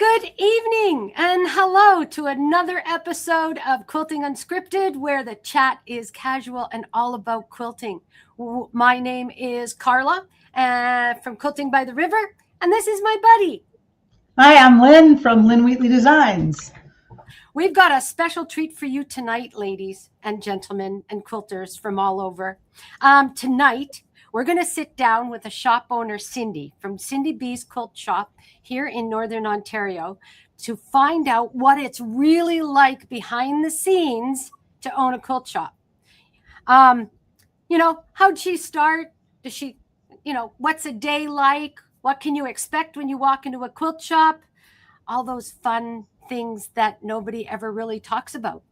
Good evening and hello to another episode of Quilting Unscripted, where the chat is casual and all about quilting. My name is Carla from Quilting by the River, and this is my buddy. Hi, I'm Lynn from Lynn Wheatley Designs. We've got a special treat for you tonight, ladies and gentlemen and quilters from all over. Tonight, we're going to sit down with a shop owner, Cindy, from Cindy B's Quilt Shop here in Northern Ontario to find out what it's really like behind the scenes to own a quilt shop. How'd she start? Does she, what's a day like? What can you expect when you walk into a quilt shop? All those fun things that nobody ever really talks about.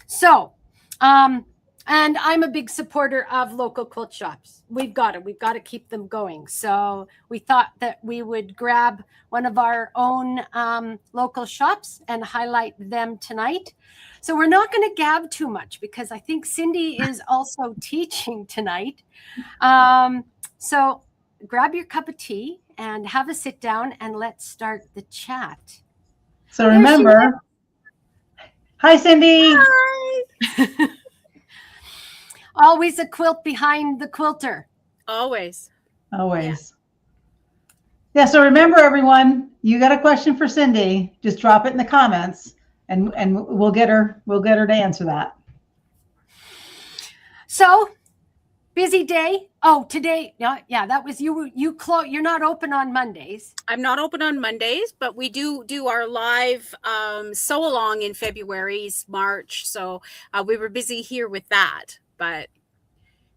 So, and I'm a big supporter of local quilt shops. We've got to keep them going. So we thought that we would grab one of our own local shops and highlight them tonight. So we're not going to gab too much because I think Cindy is also teaching tonight. So grab your cup of tea and have a sit down and let's start the chat. So remember, hi, Cindy. Hi. Always a quilt behind the quilter. Always. Yeah, so remember, everyone, you got a question for Cindy, just drop it in the comments and we'll get her to answer that. So, busy day. Oh, today, yeah, that was you. You're not open on Mondays. I'm not open on Mondays, but we do our live sew along in February's March. So we were busy here with that, but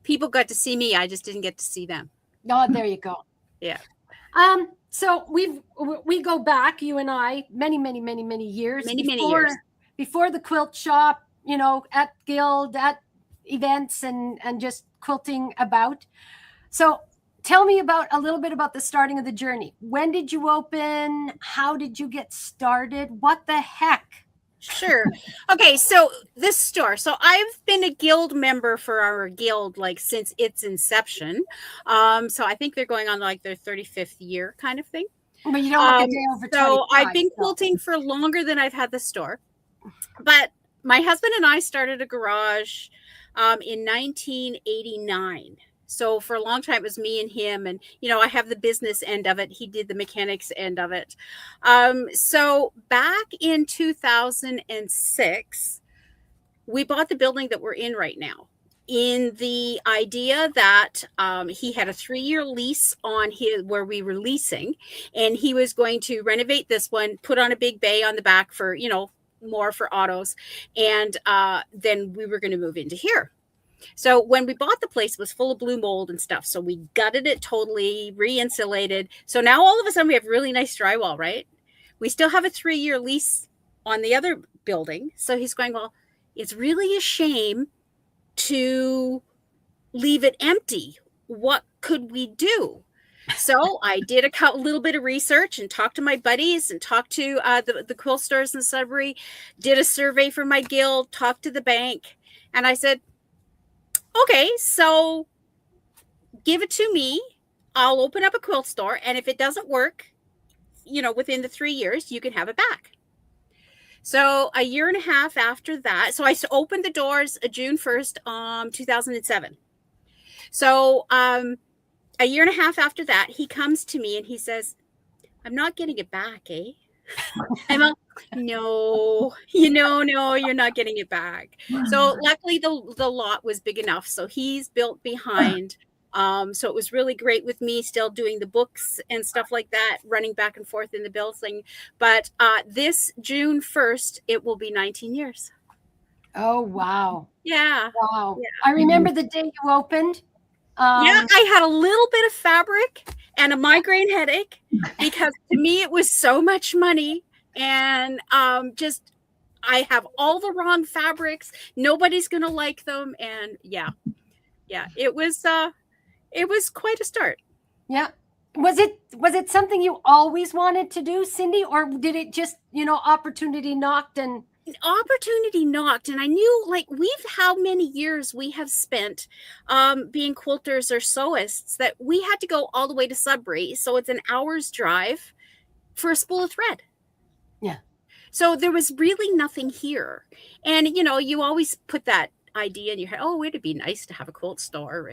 people got to see me. I just didn't get to see them. Oh, there you go. Yeah. So we go back, you and I, many years. Many years. Before the quilt shop, at Guild, at events and just quilting about. So tell me a little bit about the starting of the journey. When did you open? How did you get started? What the heck? Sure. Okay, so this store. So I've been a guild member for our guild since its inception. So I think they're going on their 35th year kind of thing. But you don't look a day over 25. So I've been quilting for longer than I've had the store. But my husband and I started a garage in 1989. So for a long time, it was me and him. And, I have the business end of it. He did the mechanics end of it. So back in 2006, we bought the building that we're in right now, in the idea that he had a 3-year lease on where we were leasing, and he was going to renovate this one, put on a big bay on the back for, more for autos. And then we were going to move into here. So when we bought the place, it was full of blue mold and stuff. So we gutted it totally, re-insulated. So now all of a sudden we have really nice drywall, right? We still have a 3-year lease on the other building. So he's going, well, it's really a shame to leave it empty. What could we do? So I did a little bit of research and talked to my buddies and talked to the quilt stores in Sudbury, did a survey for my guild, talked to the bank. And I said, okay, so give it to me. I'll open up a quilt store. And if it doesn't work, within the 3 years, you can have it back. So a year and a half after that, so I opened the doors June 1st, 2007. So a year and a half after that, he comes to me and he says, I'm not getting it back, eh? I'm like, no, no, you're not getting it back. So luckily the lot was big enough. So he's built behind. So it was really great with me still doing the books and stuff like that, running back and forth in the building. But this June 1st, it will be 19 years. Oh, wow. Yeah. Wow. Yeah. I remember the day you opened. Yeah, I had a little bit of fabric and a migraine headache because to me it was so much money, and I have all the wrong fabrics. Nobody's gonna like them, and yeah, it was quite a start. Yeah. Was it something you always wanted to do, Cindy, or did it just opportunity knocked and? Opportunity knocked, and I knew how many years we have spent being quilters or sewists that we had to go all the way to Sudbury, so it's an hour's drive for a spool of thread. Yeah. So there was really nothing here. And, you always put that idea in your head, oh, it'd be nice to have a quilt store.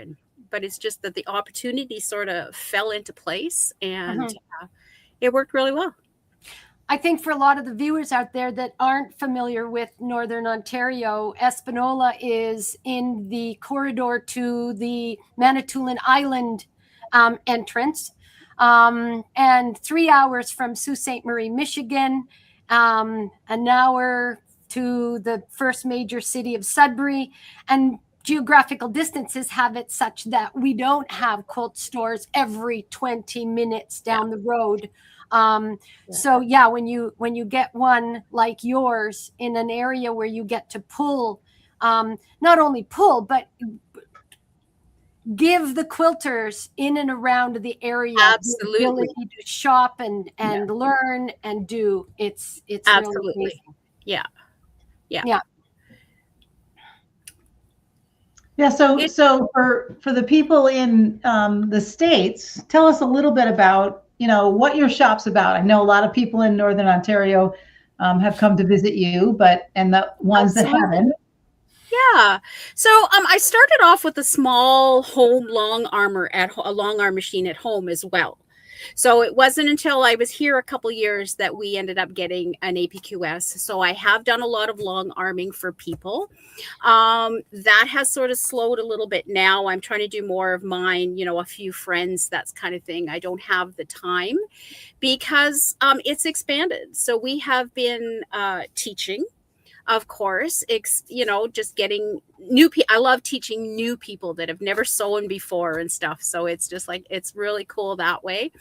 But it's just that the opportunity sort of fell into place, and it worked really well. I think for a lot of the viewers out there that aren't familiar with Northern Ontario, Espanola is in the corridor to the Manitoulin Island entrance, and 3 hours from Sault Ste. Marie, Michigan, an hour to the first major city of Sudbury, and geographical distances have it such that we don't have quilt stores every 20 minutes down the road. So yeah, when you get one like yours in an area where you get to pull, not only pull, but give the quilters in and around the area Absolutely. the ability to shop and learn and do. It's Absolutely. really amazing. Yeah. Yeah. So for the people in the States, tell us a little bit about, what your shop's about. I know a lot of people in Northern Ontario have come to visit you, and the ones that haven't. Yeah. So I started off with a small home long arm machine at home as well. So it wasn't until I was here a couple years that we ended up getting an APQS. So I have done a lot of long arming for people. That has sort of slowed a little bit now. I'm trying to do more of mine, a few friends, that's kind of thing. I don't have the time because it's expanded. So we have been teaching. Of course, just getting new people. I love teaching new people that have never sewn before and stuff. So it's just like, it's really cool that way.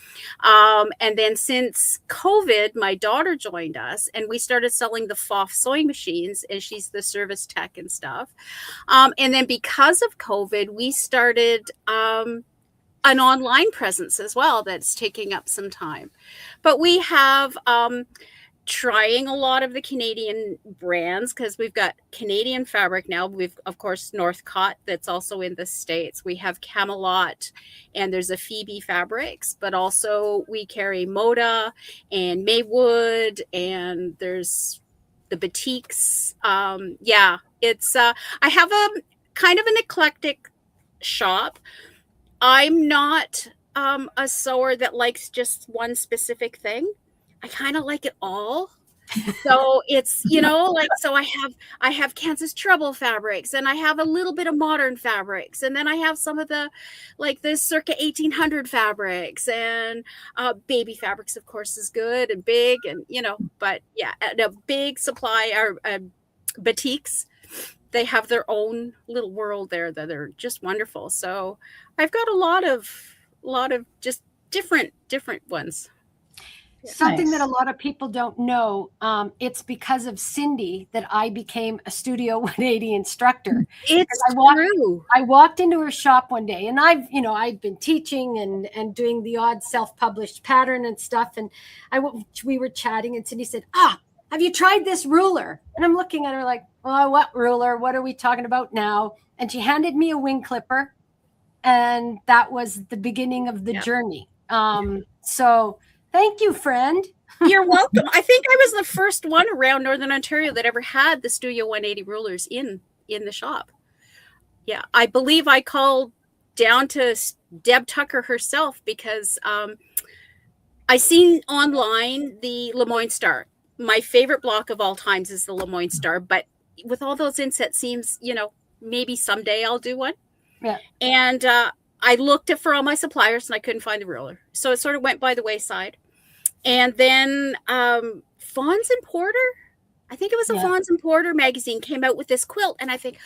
And then since COVID, my daughter joined us and we started selling the FOF sewing machines, and she's the service tech and stuff. And then because of COVID, we started an online presence as well that's taking up some time. But we have trying a lot of the Canadian brands because we've got Canadian fabric now. We've, of course, Northcott that's also in the States. We have Camelot, and there's a Phoebe Fabrics, but also we carry Moda and Maywood, and there's the batiks. It's I have a kind of an eclectic shop. I'm not a sewer that likes just one specific thing. I kind of like it all. So it's, so I have Kansas Treble fabrics, and I have a little bit of modern fabrics. And then I have some of the circa 1800 fabrics, and baby fabrics, of course, is good and big, and, but yeah, a big supply are batiks. They have their own little world there that are just wonderful. So I've got a lot of just different ones. Something that a lot of people don't know, it's because of Cindy that I became a Studio 180 instructor. It's true. I walked into her shop one day, and I've been teaching and doing the odd self-published pattern and stuff. And we were chatting, and Cindy said, have you tried this ruler? And I'm looking at her like, oh, what ruler? What are we talking about now? And she handed me a wing clipper, and that was the beginning of the journey. So thank you, friend. You're welcome. I think I was the first one around Northern Ontario that ever had the Studio 180 rulers in the shop. Yeah, I believe I called down to Deb Tucker herself because I seen online the Lemoyne Star. My favorite block of all times is the Lemoyne Star, but with all those inset seams, maybe someday I'll do one. Yeah. And I looked for all my suppliers and I couldn't find the ruler. So it sort of went by the wayside. And then Fawns and Porter, I think it was a Fawns and Porter magazine, came out with this quilt. And I think,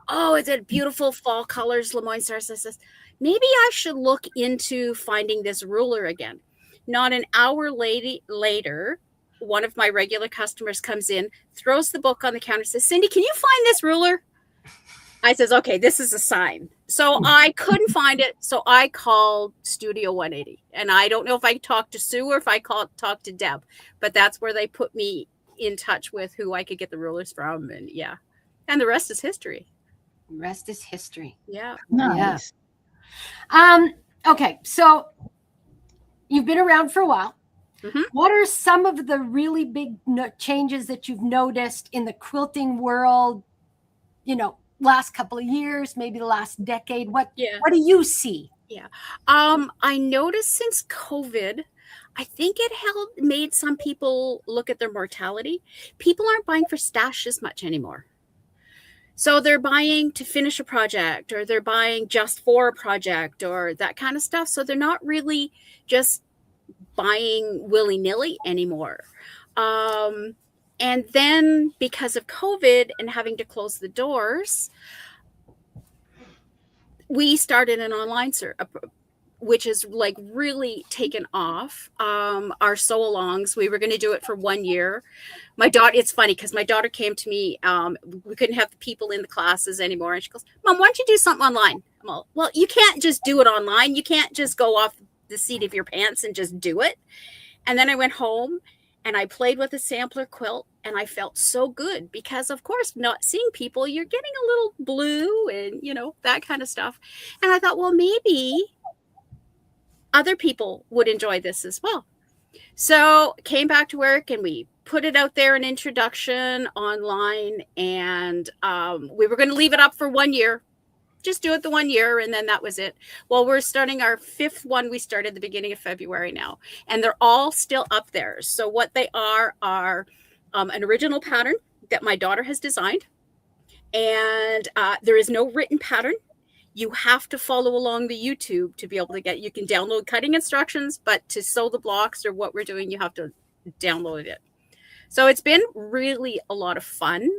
oh, it's a beautiful fall colors. Lemoyne Star says, maybe I should look into finding this ruler again. Not an hour later, one of my regular customers comes in, throws the book on the counter, says, Cindy, can you find this ruler? I says, okay, this is a sign. So I couldn't find it. So I called Studio 180. And I don't know if I talked to Sue or if I talked to Deb, but that's where they put me in touch with who I could get the rulers from. And and the rest is history. The rest is history. Yeah. Nice. Okay. So you've been around for a while. Mhm. What are some of the really big changes that you've noticed in the quilting world, last couple of years, maybe the last decade? What do you see? Yeah. I noticed since COVID, I think it made some people look at their mortality. People aren't buying for stash as much anymore. So they're buying to finish a project, or they're buying just for a project, or that kind of stuff. So they're not really just buying willy-nilly anymore. And then because of COVID and having to close the doors, we started an online which is like really taken off. Our sew-alongs, we were going to do it for 1 year. My daughter, it's funny because my daughter came to me. We couldn't have the people in the classes anymore. And she goes, Mom, why don't you do something online? I'm all, well, you can't just do it online. You can't just go off the seat of your pants and just do it. And then I went home and I played with a sampler quilt, and I felt so good because, of course, not seeing people, you're getting a little blue and, that kind of stuff. And I thought, well, maybe other people would enjoy this as well. So came back to work and we put it out there, an introduction online, and we were going to leave it up for 1 year. Just do it the 1 year, and then that was it. Well, we're starting our 5th one. We started the beginning of February now, and they're all still up there. So what they are an original pattern that my daughter has designed, and there is no written pattern. You have to follow along the YouTube to be able to you can download cutting instructions, but to sew the blocks or what we're doing, you have to download it. So it's been really a lot of fun.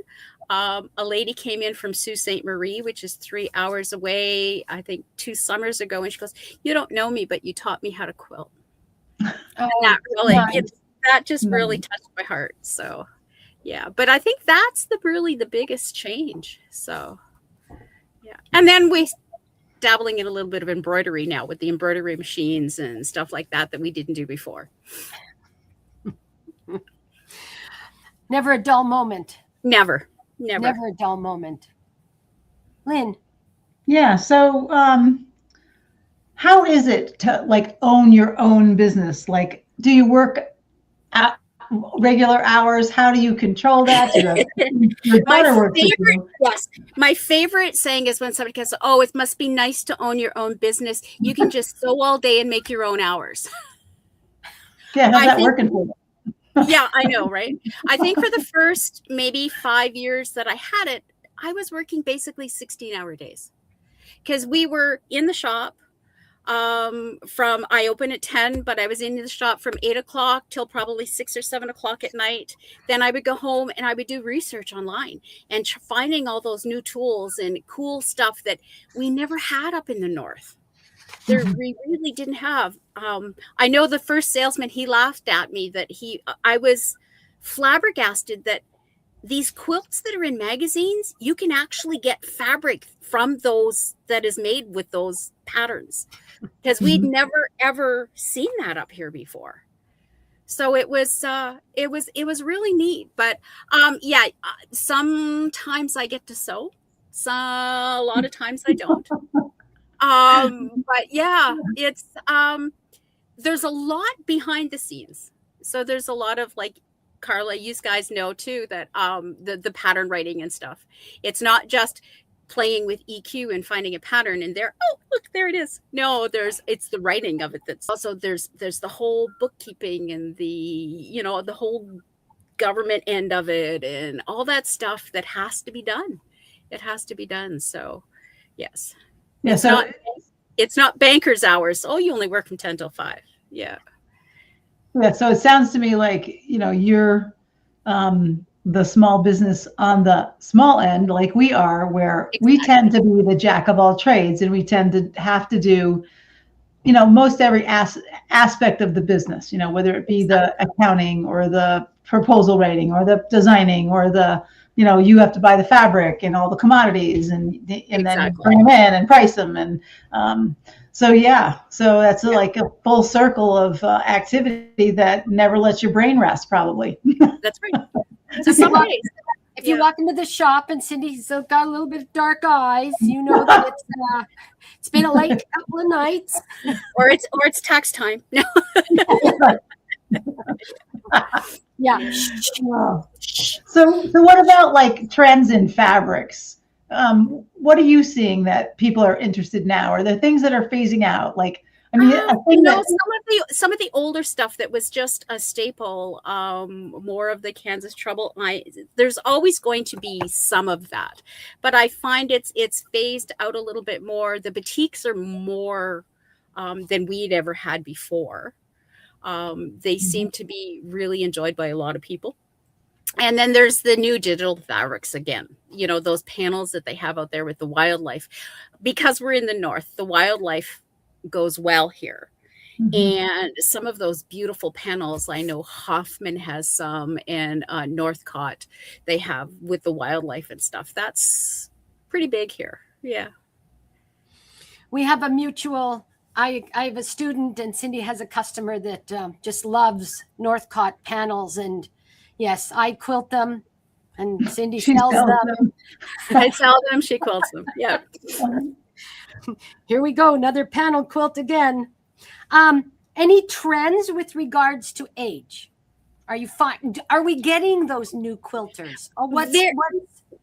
A lady came in from Sault Ste. Marie, which is 3 hours away, I think 2 summers ago. And she goes, you don't know me, but you taught me how to quilt. That just really touched my heart. So, yeah, but I think that's really the biggest change. So, yeah. And then we dabbling in a little bit of embroidery now with the embroidery machines and stuff like that we didn't do before. Never a dull moment. Never a dull moment. Lynn. Yeah. So, how is it to own your own business? Do you work at regular hours? How do you control that? Yes. My favorite saying is when somebody says, oh, it must be nice to own your own business. You can just sew all day and make your own hours. Yeah. How's that working for you? Yeah, I know, right? I think for the first maybe 5 years that I had it, I was working basically 16-hour days because we were in the shop I opened at 10, but I was in the shop from 8 o'clock till probably 6 or 7 o'clock at night. Then I would go home and I would do research online and finding all those new tools and cool stuff that we never had up in the north. We really didn't have. I know the first salesman, he laughed at me I was flabbergasted that these quilts that are in magazines, you can actually get fabric from those that is made with those patterns because we'd never ever seen that up here before. So it was really neat. But sometimes I get to sew. So a lot of times I don't. But yeah, it's there's a lot behind the scenes. So there's a lot of Carla, you guys know too that the pattern writing and stuff. It's not just playing with EQ and finding a pattern and there. Oh, look, there it is. No, it's the writing of it. That's also there's the whole bookkeeping and the whole government end of it and all that stuff that has to be done. It has to be done. So, yes. Yeah, it's not banker's hours. Oh, you only work from 10 till 5. Yeah. Yeah. So it sounds to me like, you're the small business on the small end, like we are, where we tend to be the jack of all trades and we tend to have to do, most every aspect of the business, whether it be the accounting or the proposal writing or the designing or the, you have to buy the fabric and all the commodities and then bring them in and price them. And so that's like a full circle of activity that never lets your brain rest, probably. That's right. So if you walk into the shop and Cindy's got a little bit of dark eyes, that it's been a late couple of nights. Or it's tax time. No. Yeah. Wow. So what about like trends in fabrics? What are you seeing that people are interested now? Are there things that are phasing out? Like, I mean, a You thing know, that some of the older stuff that was just a staple, more of the Kansas trouble. There's always going to be some of that, but I find it's phased out a little bit more. The batiks are more than we'd ever had before. They seem to be really enjoyed by a lot of people. And then there's the new digital fabrics again, you know, those panels that they have out there with the wildlife. Because we're in the north, the wildlife goes well here. Mhm. And some of those beautiful panels, I know Hoffman has some, and Northcott they have with the wildlife and stuff. That's pretty big here. Yeah. We have a mutual. I have a student, and Cindy has a customer that just loves Northcott panels, and yes, I quilt them, and Cindy She sells sells them. them. I sell them, she quilts them. Yeah. Here we go, another panel quilt again. Any trends with regards to age? Are you fine? Are we getting those new quilters? Or what's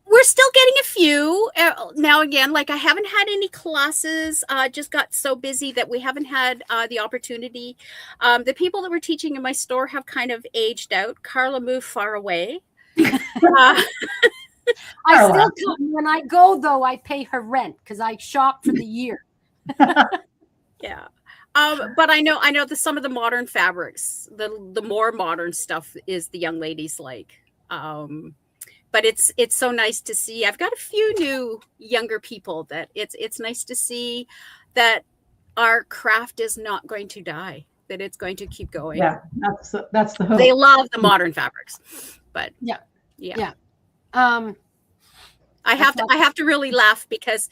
We're still getting a few now again. Like I haven't had any classes. Just got so busy that we haven't had the opportunity. The people that were teaching in my store have kind of aged out. Carla moved far away. I still come when I go though. I pay her rent because I shop for the year. Yeah. But I know some of the modern fabrics, the more modern stuff is the young ladies like. But it's so nice to see. I've got a few new younger people that it's nice to see that our craft is not going to die, that it's going to keep going. Yeah, that's the hope. They love the modern fabrics, but yeah. I have to really laugh because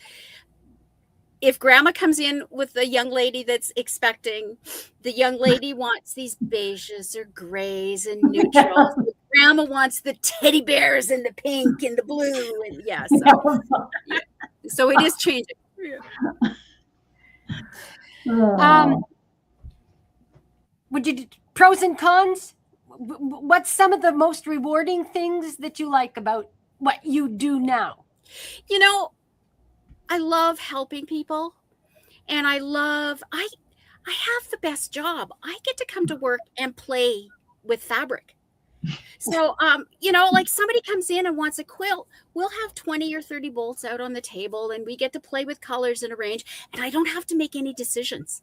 if grandma comes in with a young lady that's expecting, the young lady wants these beiges or grays and neutrals. Grandma wants the teddy bears and the pink and the blue. And so it is changing. Would you pros and cons? What's some of the most rewarding things that you like about what you do now? You know, I love helping people, and I have the best job. I get to come to work and play with fabric. So, you know, like somebody comes in and wants a quilt, we'll have 20 or 30 bolts out on the table and we get to play with colors and arrange, and I don't have to make any decisions.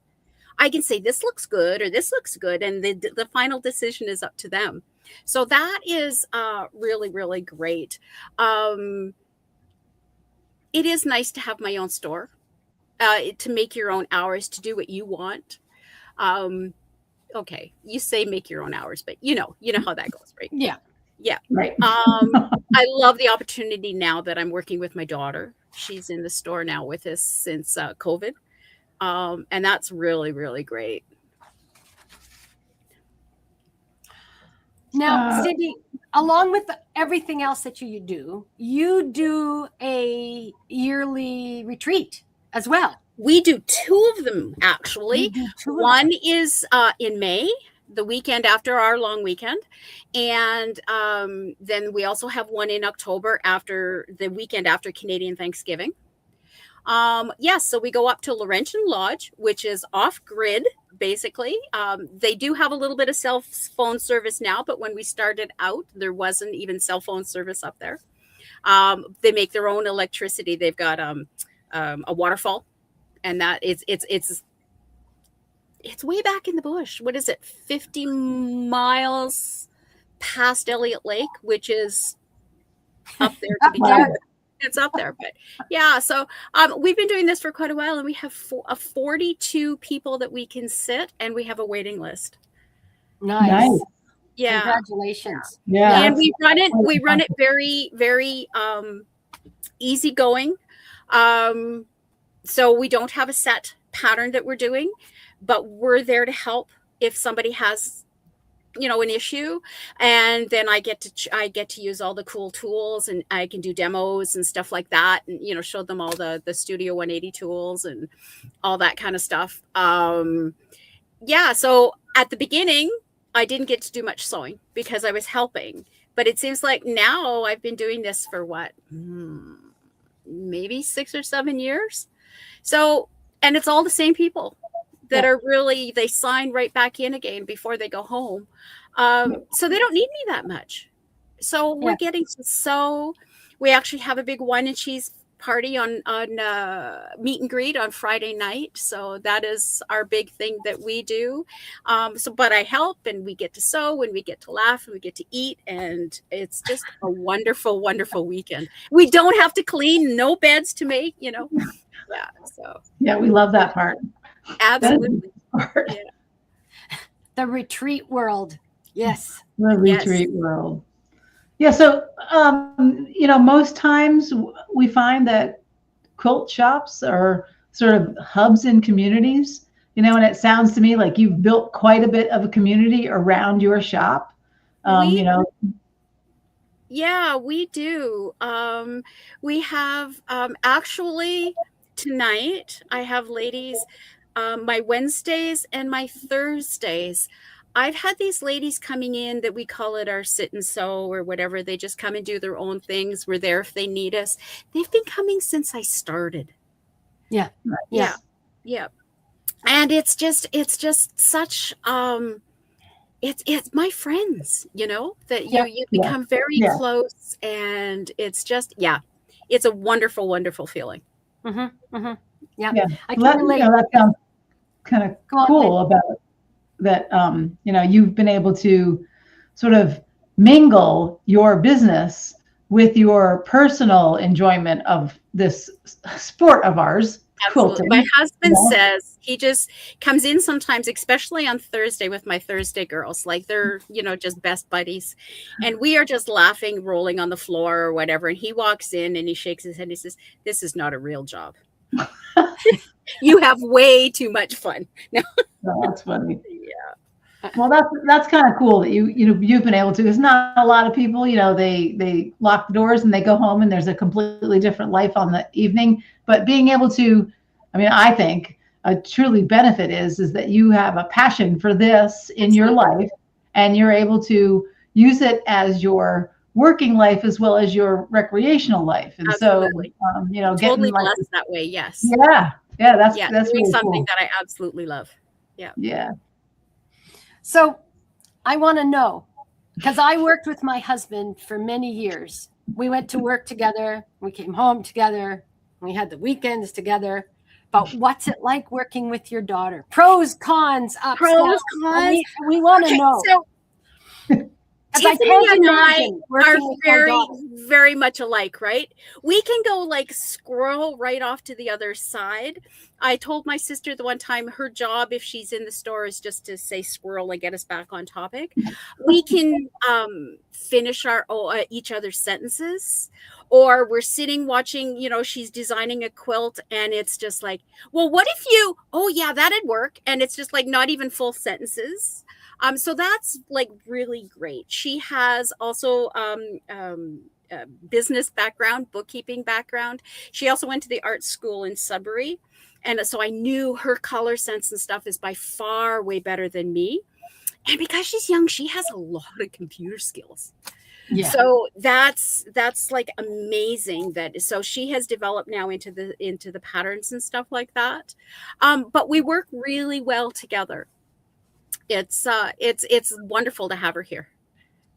I can say this looks good or this looks good, and the final decision is up to them. So that is really, really great. It is nice to have my own store, to make your own hours, to do what you want. Okay, you say make your own hours, but you know how that goes, right? Yeah. Right. I love the opportunity now that I'm working with my daughter. She's in the store now with us since COVID. And that's really, really great. Now, Cindy, along with everything else that you do a yearly retreat as well. We do two of them, actually. One is in May, the weekend after our long weekend. And then we also have one in October, after the weekend after Canadian Thanksgiving. So we go up to Laurentian Lodge, which is off grid, basically. They do have a little bit of cell phone service now, but when we started out, there wasn't even cell phone service up there. They make their own electricity. They've got a waterfall, and that it's way back in the bush. What is it? 50 miles past Elliott Lake, which is up there to begin with. It's up there, but yeah. So we've been doing this for quite a while, and we have 42 people that we can sit, and we have a waiting list. Nice. Yeah. Congratulations. Yeah. And we run it very, very easygoing. So we don't have a set pattern that we're doing, but we're there to help if somebody has, an issue. And then I get to use all the cool tools, and I can do demos and stuff like that, and show them all the Studio 180 tools and all that kind of stuff. So at the beginning, I didn't get to do much sewing because I was helping. But it seems like now I've been doing this for what? Maybe 6 or 7 years. So, and it's all the same people that are really, they sign right back in again before they go home. So they don't need me that much. So we're getting to sew. We actually have a big wine and cheese party on meet and greet on Friday night. So that is our big thing that we do. But I help, and we get to sew, and we get to laugh, and we get to eat, and it's just a wonderful, wonderful weekend. We don't have to clean, no beds to make, you know. Yeah. So yeah, we love that part. Absolutely. Part. Yeah. The retreat world. Yes. The retreat world. Yeah. So, most times we find that quilt shops are sort of hubs in communities, and it sounds to me like you've built quite a bit of a community around your shop. Yeah, we do. We have actually tonight, I have ladies, my Wednesdays and my Thursdays. I've had these ladies coming in that we call it our sit and sew or whatever. They just come and do their own things. We're there if they need us. They've been coming since I started. Yeah. Yeah. Yeah. And it's just such, it's my friends, that you become very close, and it's just, it's a wonderful, wonderful feeling. Mm-hmm. Mm-hmm. Yeah. I can relate. That sounds kind of cool about that. You've been able to sort of mingle your business with your personal enjoyment of this sport of ours. Absolutely. Quilting. My husband says he just comes in sometimes, especially on Thursday with my Thursday girls, like they're, just best buddies. And we are just laughing, rolling on the floor or whatever. And he walks in and he shakes his head and he says, "This is not a real job. You have way too much fun." No. Oh, that's funny. Yeah. Well, that's kind of cool that you've been able to. There's not a lot of people, they lock the doors and they go home and there's a completely different life on the evening. But being able to, I think a truly benefit is that you have a passion for this in your life, and you're able to use it as your working life as well as your recreational life. And absolutely. So, totally blessed that way. Yes. Yeah. Yeah. That's doing really something cool. that I absolutely love. Yeah. Yeah. So I want to know, because I worked with my husband for many years. We went to work together. We came home together. We had the weekends together. But what's it like working with your daughter? Pros, cons, ups, downs. Cons. We want to know. So Tiffany and I are very, very much alike, right? We can go like squirrel right off to the other side. I told my sister the one time her job, if she's in the store, is just to say squirrel and get us back on topic. We can finish each other's sentences, or we're sitting watching, she's designing a quilt and it's just like, well, what if you, oh yeah, that'd work. And it's just like not even full sentences. So that's like really great. She has also business background, bookkeeping background. She also went to the art school in Sudbury. And so I knew her color sense and stuff is by far way better than me. And because she's young, she has a lot of computer skills. Yeah. So that's like amazing so she has developed now into the patterns and stuff like that. But we work really well together. It's wonderful to have her here.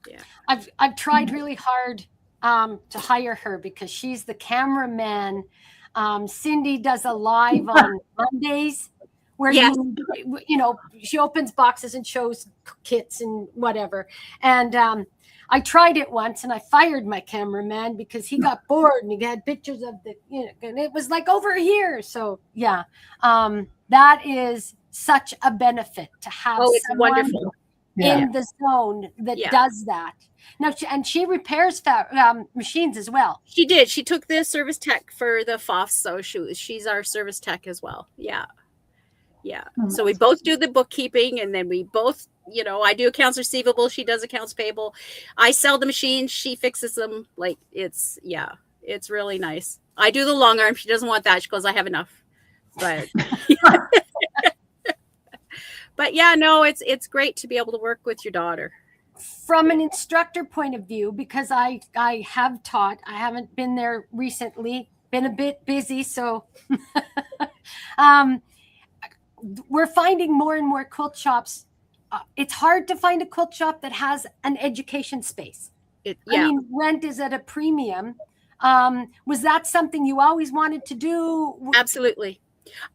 Yeah. I've tried really hard to hire her because she's the cameraman. Cindy does a live on Mondays where she opens boxes and shows kits and whatever. And I tried it once and I fired my cameraman because he got bored and he had pictures of and it was like over here. So yeah, that is such a benefit to have someone wonderful in the zone that does that. Now, she repairs machines as well. She did. She took the service tech for the FOFs, so she's our service tech as well. Yeah. Yeah. So we both do the bookkeeping, and then we both, I do accounts receivable. She does accounts payable. I sell the machines. She fixes them. Like it's really nice. I do the long arm. She doesn't want that. She goes, I have enough. But But yeah, no, it's great to be able to work with your daughter. From an instructor point of view, because I have taught, I haven't been there recently, been a bit busy, so we're finding more and more quilt shops. It's hard to find a quilt shop that has an education space. I mean, rent is at a premium. Was that something you always wanted to do? Absolutely.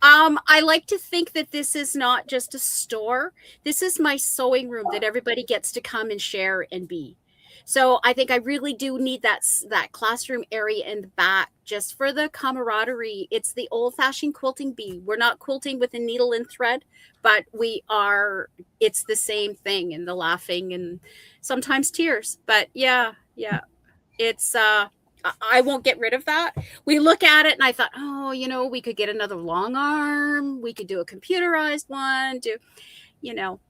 I like to think that this is not just a store. This is my sewing room that everybody gets to come and share and be. So I think I really do need that classroom area in the back just for the camaraderie. It's the old-fashioned quilting bee. We're not quilting with a needle and thread, but it's the same thing, and the laughing and sometimes tears. But yeah, it's I won't get rid of that. We look at it and I thought, oh, we could get another long arm. We could do a computerized one.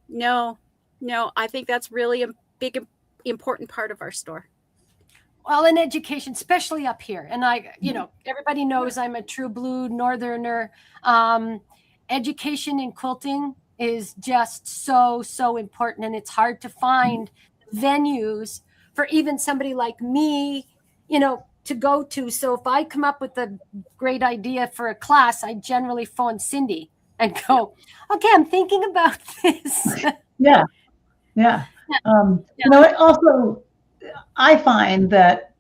No, I think that's really a big, important part of our store. Well, in education, especially up here. And everybody knows I'm a true blue northerner. Education in quilting is just so important. And it's hard to find venues for even somebody like me, to go to. So if I come up with a great idea for a class, I generally phone Cindy and go, okay, I'm thinking about this. Yeah. Also, I find that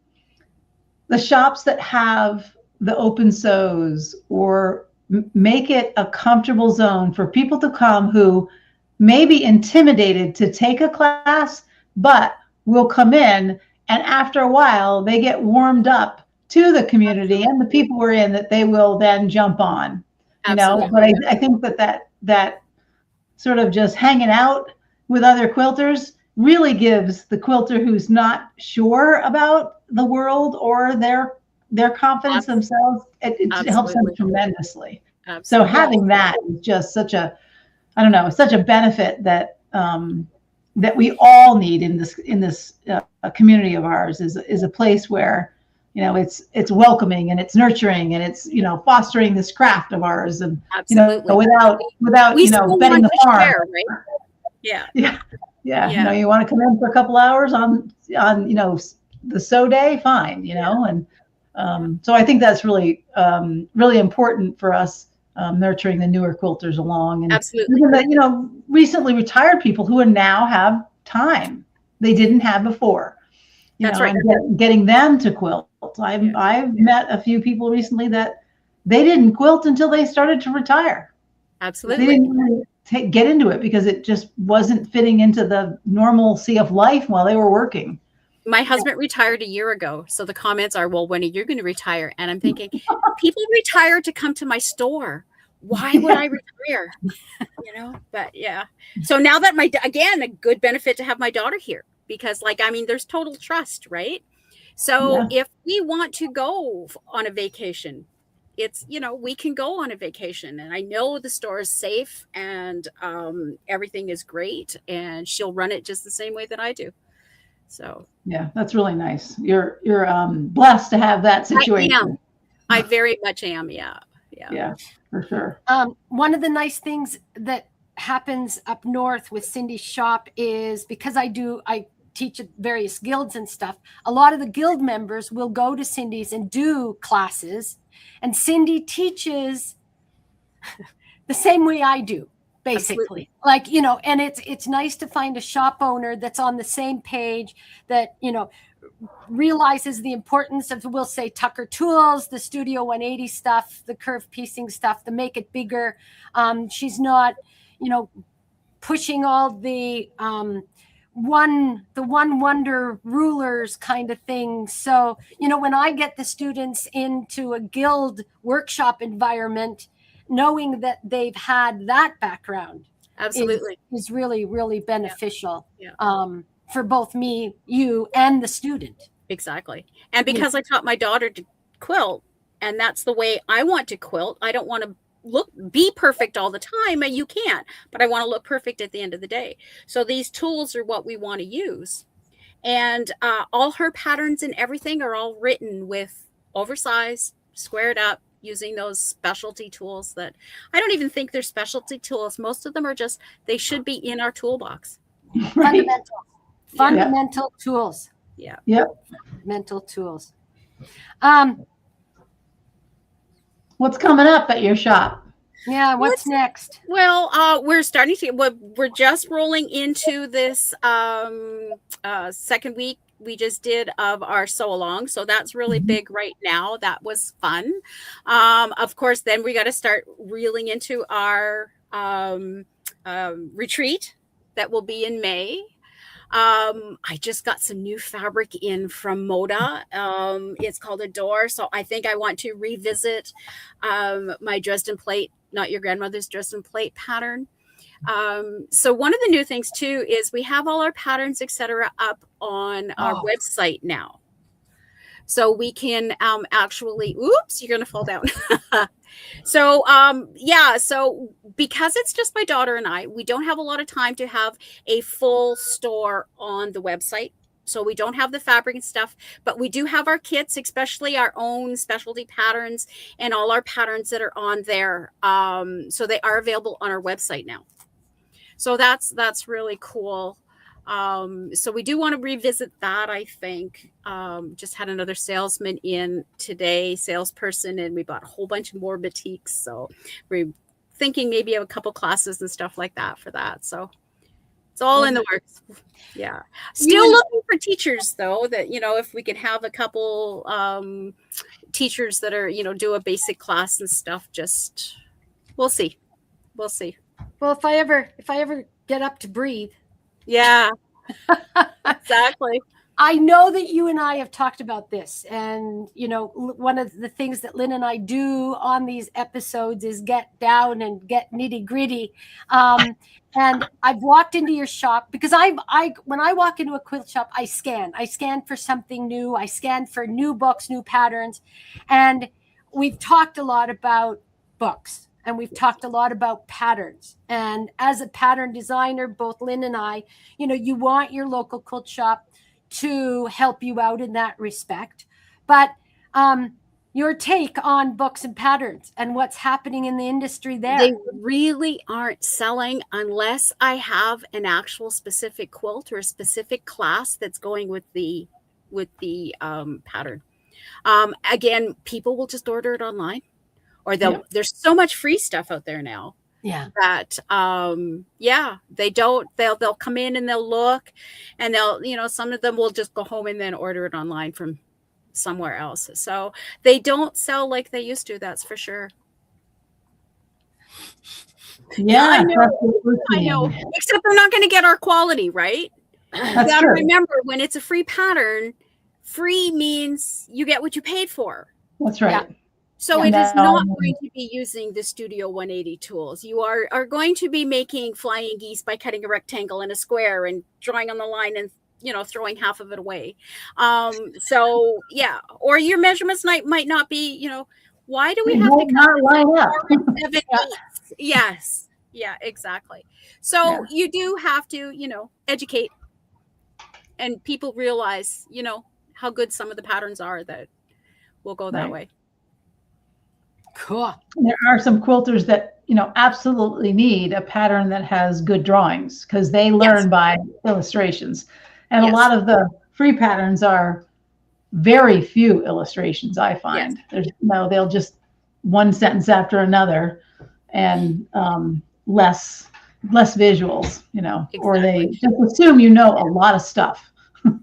the shops that have the open sews or make it a comfortable zone for people to come who may be intimidated to take a class, but will come in, and after a while they get warmed up to the community and the people we're in, that they will then jump on. Absolutely. But I think that sort of just hanging out with other quilters really gives the quilter who's not sure about the world or their confidence themselves, it helps them tremendously. Absolutely. So having that is just such a benefit that that we all need in this community of ours, is a place where it's welcoming and it's nurturing and it's fostering this craft of ours, and absolutely, without betting the farm. Share, right? Yeah. You want to come in for a couple hours on the sew day, fine. And so I think that's really really important for us, nurturing the newer quilters along, and absolutely, even the recently retired people who now have time they didn't have before. That's right. And getting them to quilt. I've met a few people recently that they didn't quilt until they started to retire. Absolutely. They didn't really get into it because it just wasn't fitting into the normalcy of life while they were working. My husband retired a year ago, so the comments are, well, when are you going to retire? And I'm thinking, people retire to come to my store. Why would I retire? But yeah. So now that again, a good benefit to have my daughter here, because there's total trust, right? So if we want to go on a vacation, it's, we can go on a vacation, and I know the store is safe and everything is great, and she'll run it just the same way that I do. So yeah, that's really nice. You're blessed to have that situation. I very much am. Yeah, for sure. One of the nice things that happens up north with Cindy's shop is, because I teach at various guilds and stuff, a lot of the guild members will go to Cindy's and do classes, and Cindy teaches the same way I do, basically. Absolutely. And it's nice to find a shop owner that's on the same page, that realizes the importance of, we'll say, Tucker tools, the Studio 180 stuff, the curve piecing stuff, to make it bigger. She's not pushing all the one wonder rulers kind of thing. So when I get the students into a guild workshop environment, knowing that they've had that background, absolutely, is really, really beneficial. For both me, you, and the student. Exactly. And because I taught my daughter to quilt, and that's the way I want to quilt. I don't want to be perfect all the time, and you can't, but I want to look perfect at the end of the day. So these tools are what we want to use. And all her patterns and everything are all written with oversized, squared up using those specialty tools that I don't even think they're specialty tools. Most of them are just, they should be in our toolbox. Right. Fundamental tools. Yeah. Yep. Mental tools. What's coming up at your shop? Yeah. What's next? Well, we're starting to, we're just rolling into this second week we just did of our sew along. So that's really big right now. That was fun. Of course, then we got to start reeling into our retreat that will be in May. I just got some new fabric in from Moda. It's called Adore. So I think I want to revisit my Dresden plate, not your grandmother's Dresden plate pattern. So one of the new things too is we have all our patterns, etc., up on our website now. So we can actually, oops, you're going to fall down. So, yeah, so because it's just my daughter and I, we don't have a lot of time to have a full store on the website. So we don't have the fabric and stuff, but we do have our kits, especially our own specialty patterns and all our patterns that are on there. So they are available on our website now. So that's really cool. So we do want to revisit that, I think. Just had another salesman in today, salesperson, and we bought a whole bunch more batiks. So we're thinking maybe of a couple classes and stuff like that for that. So it's all in the works. Yeah. Still looking for teachers though, that, you know, if we could have a couple teachers that are, you know, do a basic class and stuff, just we'll see. We'll see. Well, if I ever get up to breathe. Yeah, exactly. I know that you and I have talked about this, and you know, one of the things that Lynn and I do on these episodes is get down and get nitty gritty. And I've walked into your shop because when I walk into a quilt shop, I scan for something new. I scan for new books, new patterns, and we've talked a lot about books. And we've talked a lot about patterns. And as a pattern designer, both Lynn and I, you know, you want your local quilt shop to help you out in that respect. But your take on books and patterns and what's happening in the industry there. They really aren't selling unless I have an actual specific quilt or a specific class that's going with the pattern. Again, people will just order it online. Or there's so much free stuff out there now. Yeah. That they'll come in and they'll look, and they'll, you know, some of them will just go home and then order it online from somewhere else. So they don't sell like they used to, that's for sure. Yeah, I know. Except they're not going to get our quality, right? You got to remember, when it's a free pattern, free means you get what you paid for. That's right. Yeah. So it is not going to be using the Studio 180 tools. You are going to be making flying geese by cutting a rectangle and a square and drawing on the line and, you know, throwing half of it away. So yeah, or your measurements might not be, you know, why do we have to not line up? 7 8? Yes. Yeah, exactly. So you do have to, you know, educate, and people realize, you know, how good some of the patterns are that will go that way. Cool. There are some quilters that, you know, absolutely need a pattern that has good drawings because they learn by illustrations. And a lot of the free patterns are very few illustrations, I find. There's they'll just one sentence after another and less visuals, you know, or they just assume you know a lot of stuff.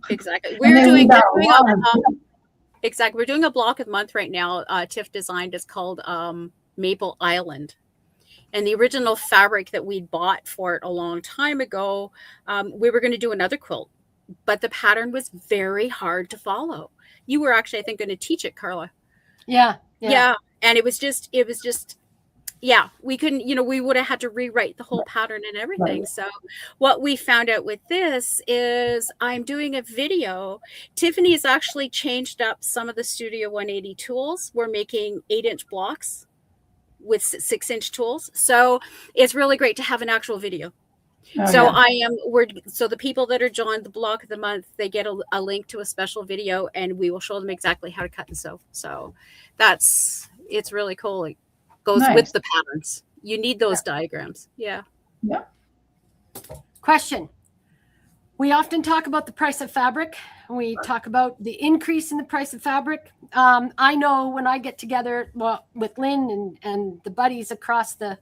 Exactly. We're doing Exactly. We're doing a block of the month right now. Tiff designed is called Maple Island. And the original fabric that we bought for it a long time ago, we were going to do another quilt, but the pattern was very hard to follow. You were actually, I think, going to teach it, Carla. Yeah. And it was just, we couldn't, you know, we would have had to rewrite the whole pattern and everything. So what we found out with this is I'm doing a video. Tiffany has actually changed up some of the Studio 180 tools. We're making 8-inch blocks with 6-inch tools. So it's really great to have an actual video. So so the people that are joined the block of the month, they get a link to a special video, and we will show them exactly how to cut and sew. So that's, it's really cool. It goes Nice. with the patterns. You need those diagrams. Yeah. Yeah. Question. We often talk about the price of fabric. We talk about the increase in the price of fabric. I know when I get together with Lynn and the buddies across the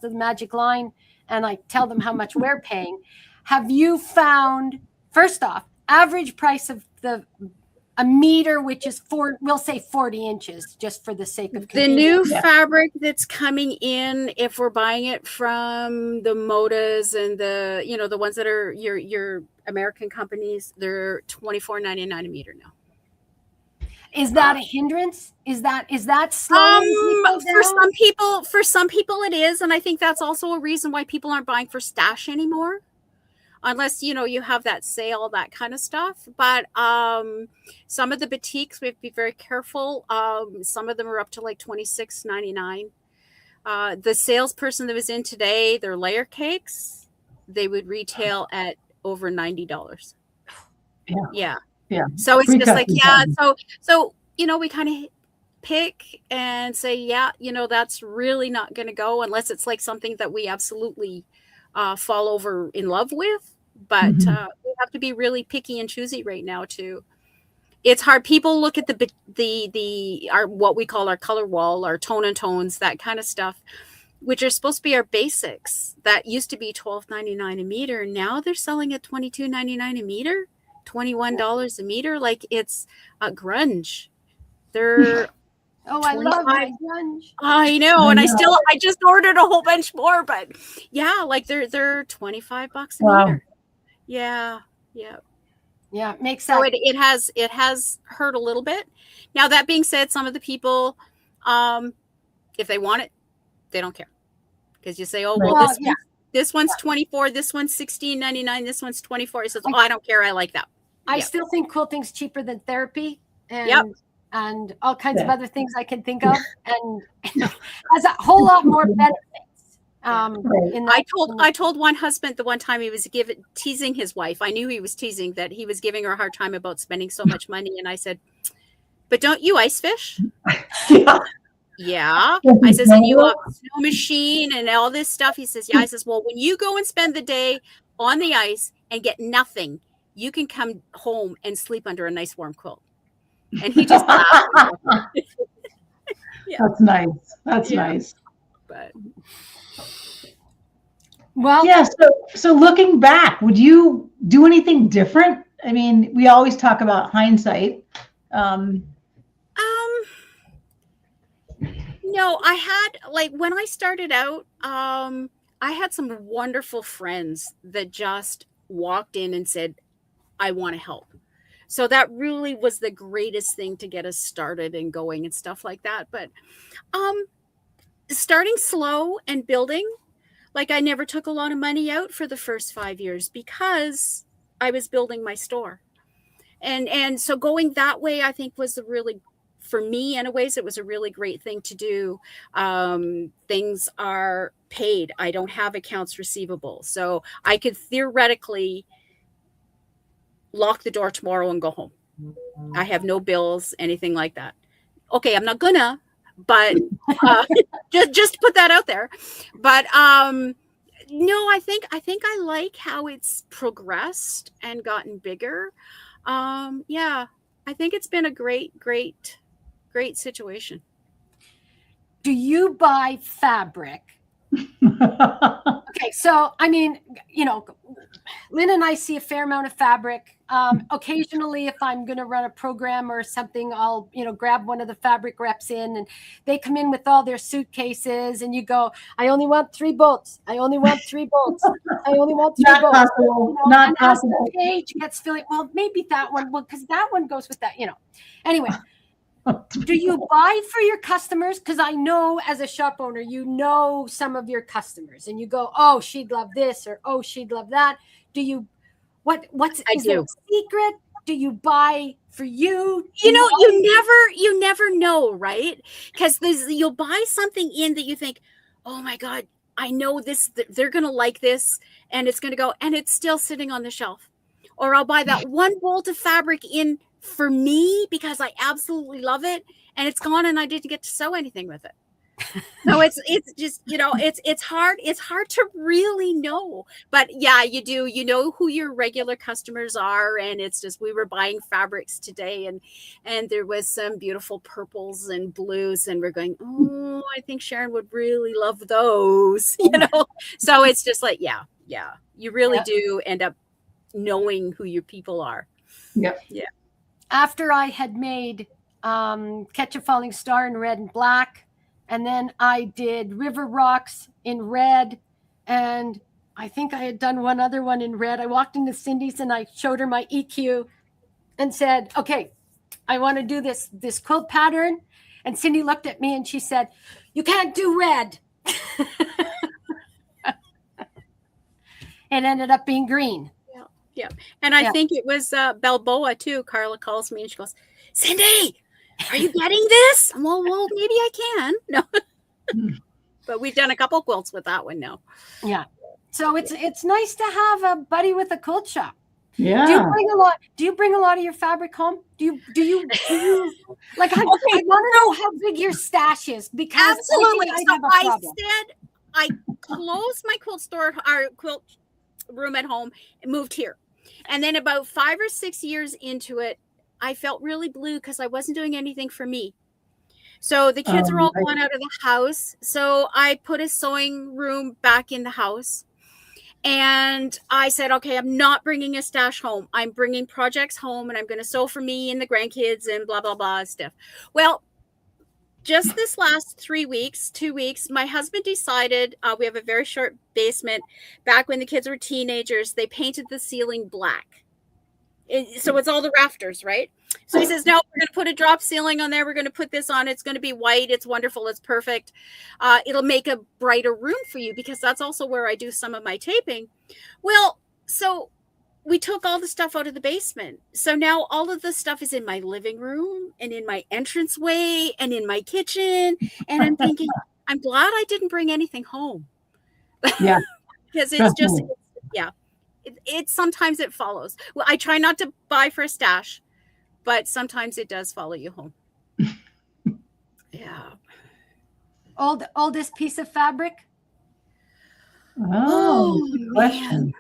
magic line, and I tell them how much we're paying. Have you found, first off, average price of a meter, which is we'll say 40 inches, just for the sake of the new fabric that's coming in, if we're buying it from the Modas and the ones that are your American companies, they're $24.99 a meter now. Is that a hindrance? Is that slowing for some people it is, and I think that's also a reason why people aren't buying for stash anymore, unless you have that sale, that kind of stuff. But some of the boutiques, we have to be very careful. Some of them are up to like $26.99. The salesperson that was in today, their layer cakes, they would retail at over $90. Yeah. So it's just like, so we kind of pick and say, that's really not going to go unless it's like something that we absolutely fall over in love with. But we have to be really picky and choosy right now too. It's hard. People look at our what we call our color wall, our tone and tones, that kind of stuff, which are supposed to be our basics. That used to be $12.99 a meter. Now they're selling at $22.99 a meter, $21 a meter. Like it's a grunge. They're I love my grunge. I know, and I just ordered a whole bunch more, but yeah, like they're $25 a meter. Yeah. Makes sense. So it has hurt a little bit. Now that being said, some of the people, if they want it, they don't care, because you say, this one's 24, this one's $16.99, this one's 24. It says, I don't care, I like that. I still think quilting's cheaper than therapy, and all kinds of other things I can think of, and has a whole lot more benefits. I told one husband the one time he was teasing his wife. I knew he was teasing, that he was giving her a hard time about spending so much money, and I said, but don't you ice fish? Yeah. I says, and you have a snow machine and all this stuff. He says, I says, well, when you go and spend the day on the ice and get nothing, you can come home and sleep under a nice warm quilt. And he just laughed. That's nice. That's nice. But so looking back, would you do anything different? I mean, we always talk about hindsight. No, I had, like, when I started out, I had some wonderful friends that just walked in and said, I want to help. So that really was the greatest thing to get us started and going and stuff like that. But starting slow and building, like, I never took a lot of money out for the first 5 years because I was building my store. And so going that way, I think, was for me, anyways, it was a really great thing to do. Things are paid. I don't have accounts receivable. So I could theoretically lock the door tomorrow and go home. I have no bills, anything like that. Okay, I'm not gonna, but just put that out there. But no, I think I like how it's progressed and gotten bigger. I think it's been a great situation. Do you buy fabric? Okay, so I mean, Lynn and I see a fair amount of fabric. Occasionally, if I'm going to run a program or something, I'll grab one of the fabric reps in, and they come in with all their suitcases, and you go, I only want 3 bolts. I only want 3 bolts. I only want 3 Not bolts. possible. Not possible. As the page gets filling, well, maybe that one, because that one goes with that. Anyway. Do you buy for your customers? Because I know, as a shop owner, some of your customers, and you go, oh, she'd love this, or oh, she'd love that. Do you? Is there a secret? Do you buy for you? You never know, right? Because you'll buy something in that you think, oh my God, I know this. They're gonna like this, and it's gonna go, and it's still sitting on the shelf. Or I'll buy that one bolt of fabric in for me because I absolutely love it, and it's gone and I didn't get to sew anything with it. So it's just, it's hard to really know. But yeah, you know who your regular customers are, and it's just, we were buying fabrics today, and there was some beautiful purples and blues, and we're going, oh, I think Sharon would really love those, So it's just like, yeah, you really do end up knowing who your people are. Yep. Yeah. After I had made Catch a Falling Star in red and black, and then I did River Rocks in red, and I think I had done one other one in red. I walked into Cindy's and I showed her my EQ and said, okay, I want to do this quilt pattern. And Cindy looked at me and she said, you can't do red. It ended up being green. Yeah. And I think it was Balboa too. Carla calls me and she goes, Cindy, are you getting this? Well, maybe I can. No. But we've done a couple quilts with that one now. Yeah. So it's nice to have a buddy with a quilt shop. Yeah. Do you bring a lot of your fabric home? Do you like, I want to know how big your stash is, because absolutely. I said I closed my quilt store, our quilt room at home, and moved here. And then about 5 or 6 years into it, I felt really blue because I wasn't doing anything for me. So the kids were all gone out of the house. So I put a sewing room back in the house. And I said, okay, I'm not bringing a stash home. I'm bringing projects home, and I'm going to sew for me and the grandkids and blah, blah, blah stuff. Well, just this last 2 weeks, my husband decided, we have a very short basement. Back when the kids were teenagers, they painted the ceiling black. So it's all the rafters, right? So he says, no, we're going to put a drop ceiling on there. We're going to put this on. It's going to be white. It's wonderful. It's perfect. It'll make a brighter room for you, because that's also where I do some of my taping. Well, so we took all the stuff out of the basement. So now all of the stuff is in my living room and in my entranceway and in my kitchen. And I'm thinking, I'm glad I didn't bring anything home. Yeah. Because it's just, sometimes it follows. Well, I try not to buy for a stash, but sometimes it does follow you home. Yeah. Oldest piece of fabric? Good question.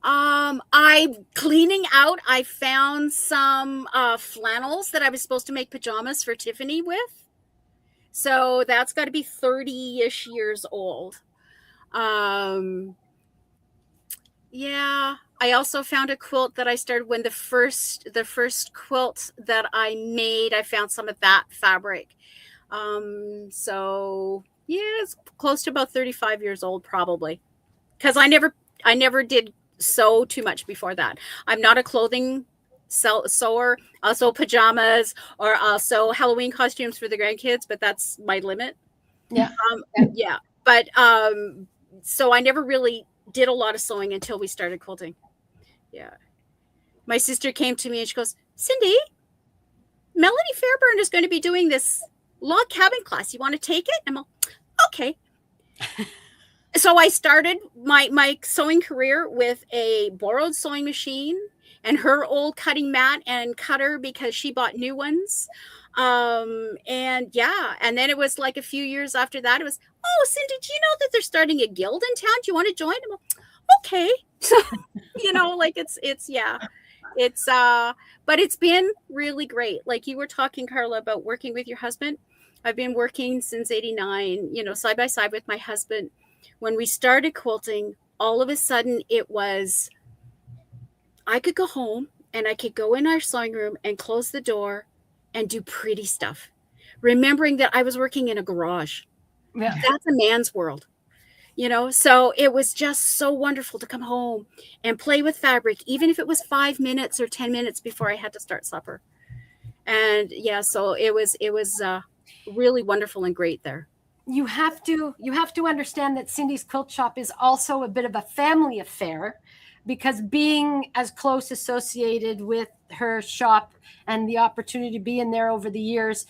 I'm cleaning out. I found some flannels that I was supposed to make pajamas for Tiffany with. So that's got to be 30-ish years old. Yeah. I also found a quilt that I started when the first quilt that I made, I found some of that fabric. So yeah, it's close to about 35 years old probably. Because I never did sew too much before that. I'm not a clothing sewer. I'll sew pajamas, or I'll sew Halloween costumes for the grandkids, but that's my limit. Yeah. Yeah. But so I never really did a lot of sewing until we started quilting. Yeah. My sister came to me and she goes, Cindy, Melanie Fairburn is going to be doing this log cabin class. You want to take it? I'm like, okay. So I started my sewing career with a borrowed sewing machine and her old cutting mat and cutter, because she bought new ones. And then it was like a few years after that, it was, oh, Cindy, do you know that they're starting a guild in town? Do you want to join? I'm like, okay. So, but it's been really great. Like you were talking, Carla, about working with your husband. I've been working since 89, side by side with my husband. When we started quilting, all of a sudden it was, I could go home and I could go in our sewing room and close the door and do pretty stuff, remembering that I was working in a garage. Yeah. That's a man's world, so it was just so wonderful to come home and play with fabric, even if it was 5 minutes or 10 minutes before I had to start supper. And so it was really wonderful and great there. You have to understand that Cindy's Quilt Shop is also a bit of a family affair, because being as close associated with her shop and the opportunity to be in there over the years,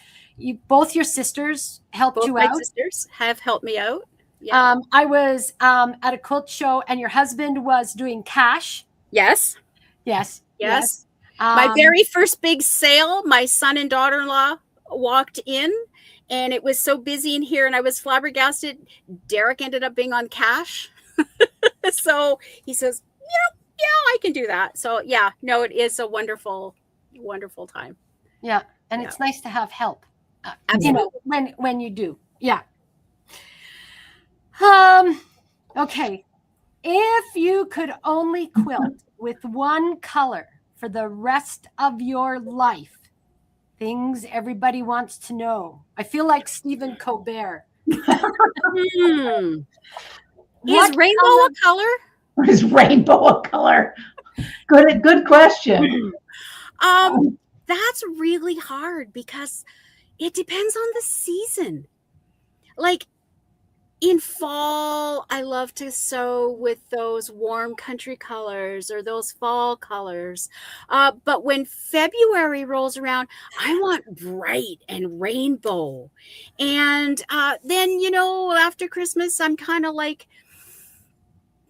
both your sisters helped you out. Both my sisters have helped me out. Yeah. I was at a quilt show and your husband was doing cash. Yes. Yes. My very first big sale, my son and daughter-in-law walked in, and it was so busy in here, and I was flabbergasted. Derek ended up being on cash. So he says, yeah, I can do that. So yeah, no, it is a wonderful, wonderful time. Yeah. And Yeah. it's nice to have help, Absolutely. when you do. Yeah. Okay. If you could only quilt with one color for the rest of your life, things everybody wants to know. I feel like Stephen Colbert. Is What rainbow a color? Is rainbow a color? Good question. That's really hard because it depends on the season. Like in fall, I love to sew with those warm country colors or those fall colors. But when February rolls around, I want bright and rainbow. And then, after Christmas, I'm kind of like,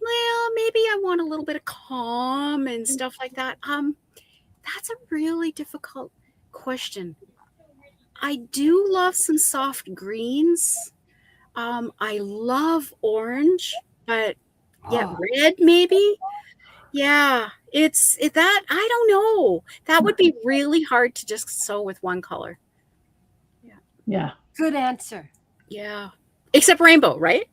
well, maybe I want a little bit of calm and stuff like that. That's a really difficult question. I do love some soft greens. I love orange, but red maybe. Yeah, that I don't know. That would be really hard to just sew with one color. Yeah. Good answer. Yeah. Except rainbow, right?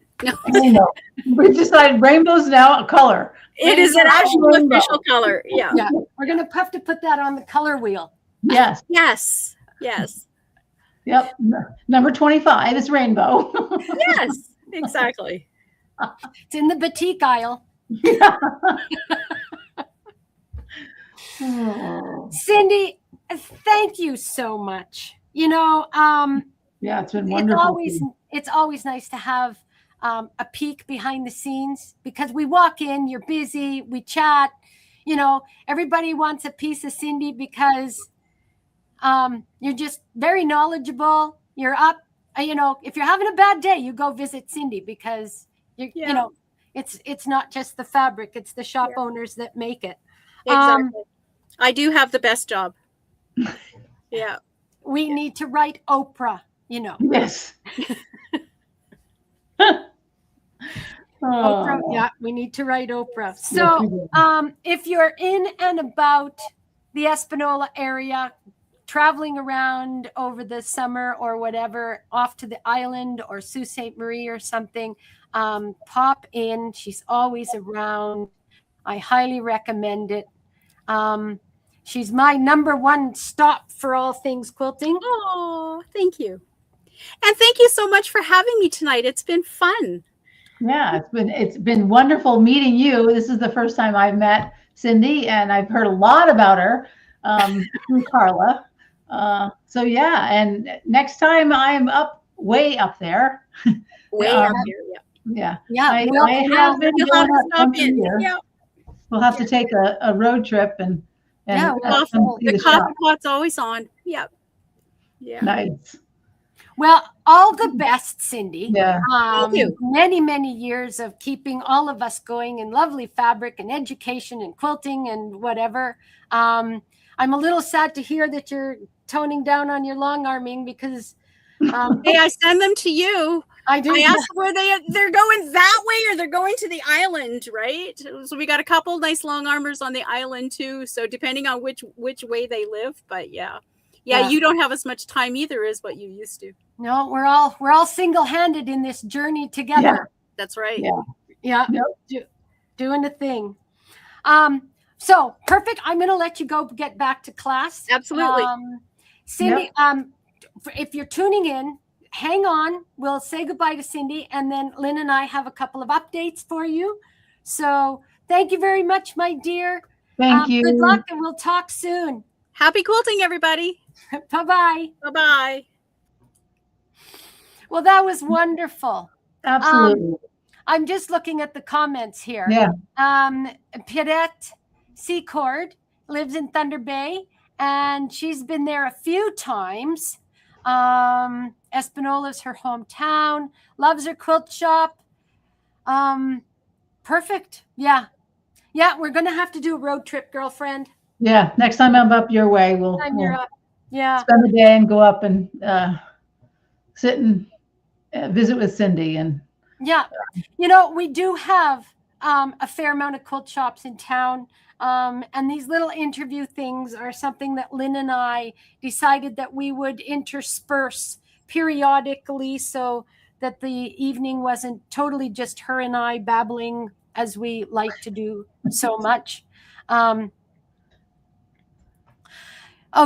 Rainbow. We decided rainbow's now a color. It is an actual rainbow. official color. Yeah. Yeah. We're going to have to put that on the color wheel. Yes. Yes. Yes. Yep. Number 25 is rainbow. Yes. Exactly. It's in the batik aisle. Cindy, thank you so much. Yeah, it's been wonderful. It's always nice to have a peek behind the scenes, because we walk in, you're busy, we chat, everybody wants a piece of Cindy because you're just very knowledgeable. You're up, if you're having a bad day, you go visit Cindy because it's not just the fabric, it's the shop owners that make it. Exactly. I do have the best job. Yeah. We need to write Oprah, Yes. Oprah, yeah, we need to write Oprah. So if you're in and about the Espanola area, traveling around over the summer or whatever, off to the island or Sault Ste. Marie or something, pop in. She's always around. I highly recommend it. She's my number one stop for all things quilting. Oh, thank you. And thank you so much for having me tonight. It's been fun. Yeah, it's been wonderful meeting you. This is the first time I've met Cindy, and I've heard a lot about her through Carla. So yeah, and next time I'm way up there. Way up here, yeah. Yeah, I have been you'll going have to up stop once a in. year. Yeah. We'll have to take a road trip and The coffee pot's always on. Yep. Yeah. Nice. Well, all the best, Cindy. Yeah. Thank you. Many, many years of keeping all of us going in lovely fabric and education and quilting and whatever. I'm a little sad to hear that you're toning down on your long arming because hey, I send them to you. I do. I asked where they're going that way or they're going to the island, right? So we got a couple nice long armors on the island too. So depending on which way they live, but yeah, you don't have as much time either as what you used to. No, we're all single-handed in this journey together. Yeah. That's right. Yeah. Yep. Doing the thing. So perfect. I'm going to let you go get back to class. Absolutely. Cindy, if you're tuning in, hang on. We'll say goodbye to Cindy, and then Lynn and I have a couple of updates for you. So thank you very much, my dear. Thank you. Good luck, and we'll talk soon. Happy quilting, everybody. Bye-bye. Bye-bye. Well, that was wonderful. Absolutely. I'm just looking at the comments here. Yeah. Pirette Secord lives in Thunder Bay, and she's been there a few times. Espanola is her hometown. Loves her quilt shop. Perfect. Yeah. We're going to have to do a road trip, girlfriend. Yeah, next time I'm up your way, we'll You're up. Yeah. spend the day and go up and sit and visit with Cindy. And Yeah. We do have a fair amount of quilt shops in town. And these little interview things are something that Lynn and I decided that we would intersperse periodically so that the evening wasn't totally just her and I babbling as we like to do so much.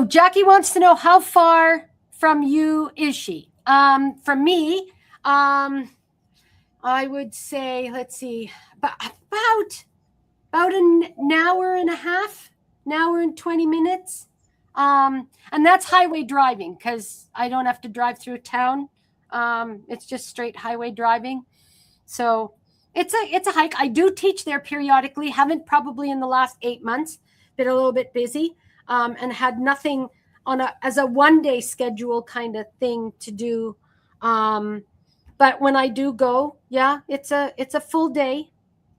Jackie wants to know, how far from you is she? From me, I would say, let's see, about an hour and a half, an hour and 20 minutes. And that's highway driving because I don't have to drive through town. It's just straight highway driving. So it's a hike. I do teach there periodically. Haven't probably in the last 8 months. Been a little bit busy and had nothing as a 1-day schedule kind of thing to do. But when I do go, yeah, it's a full day.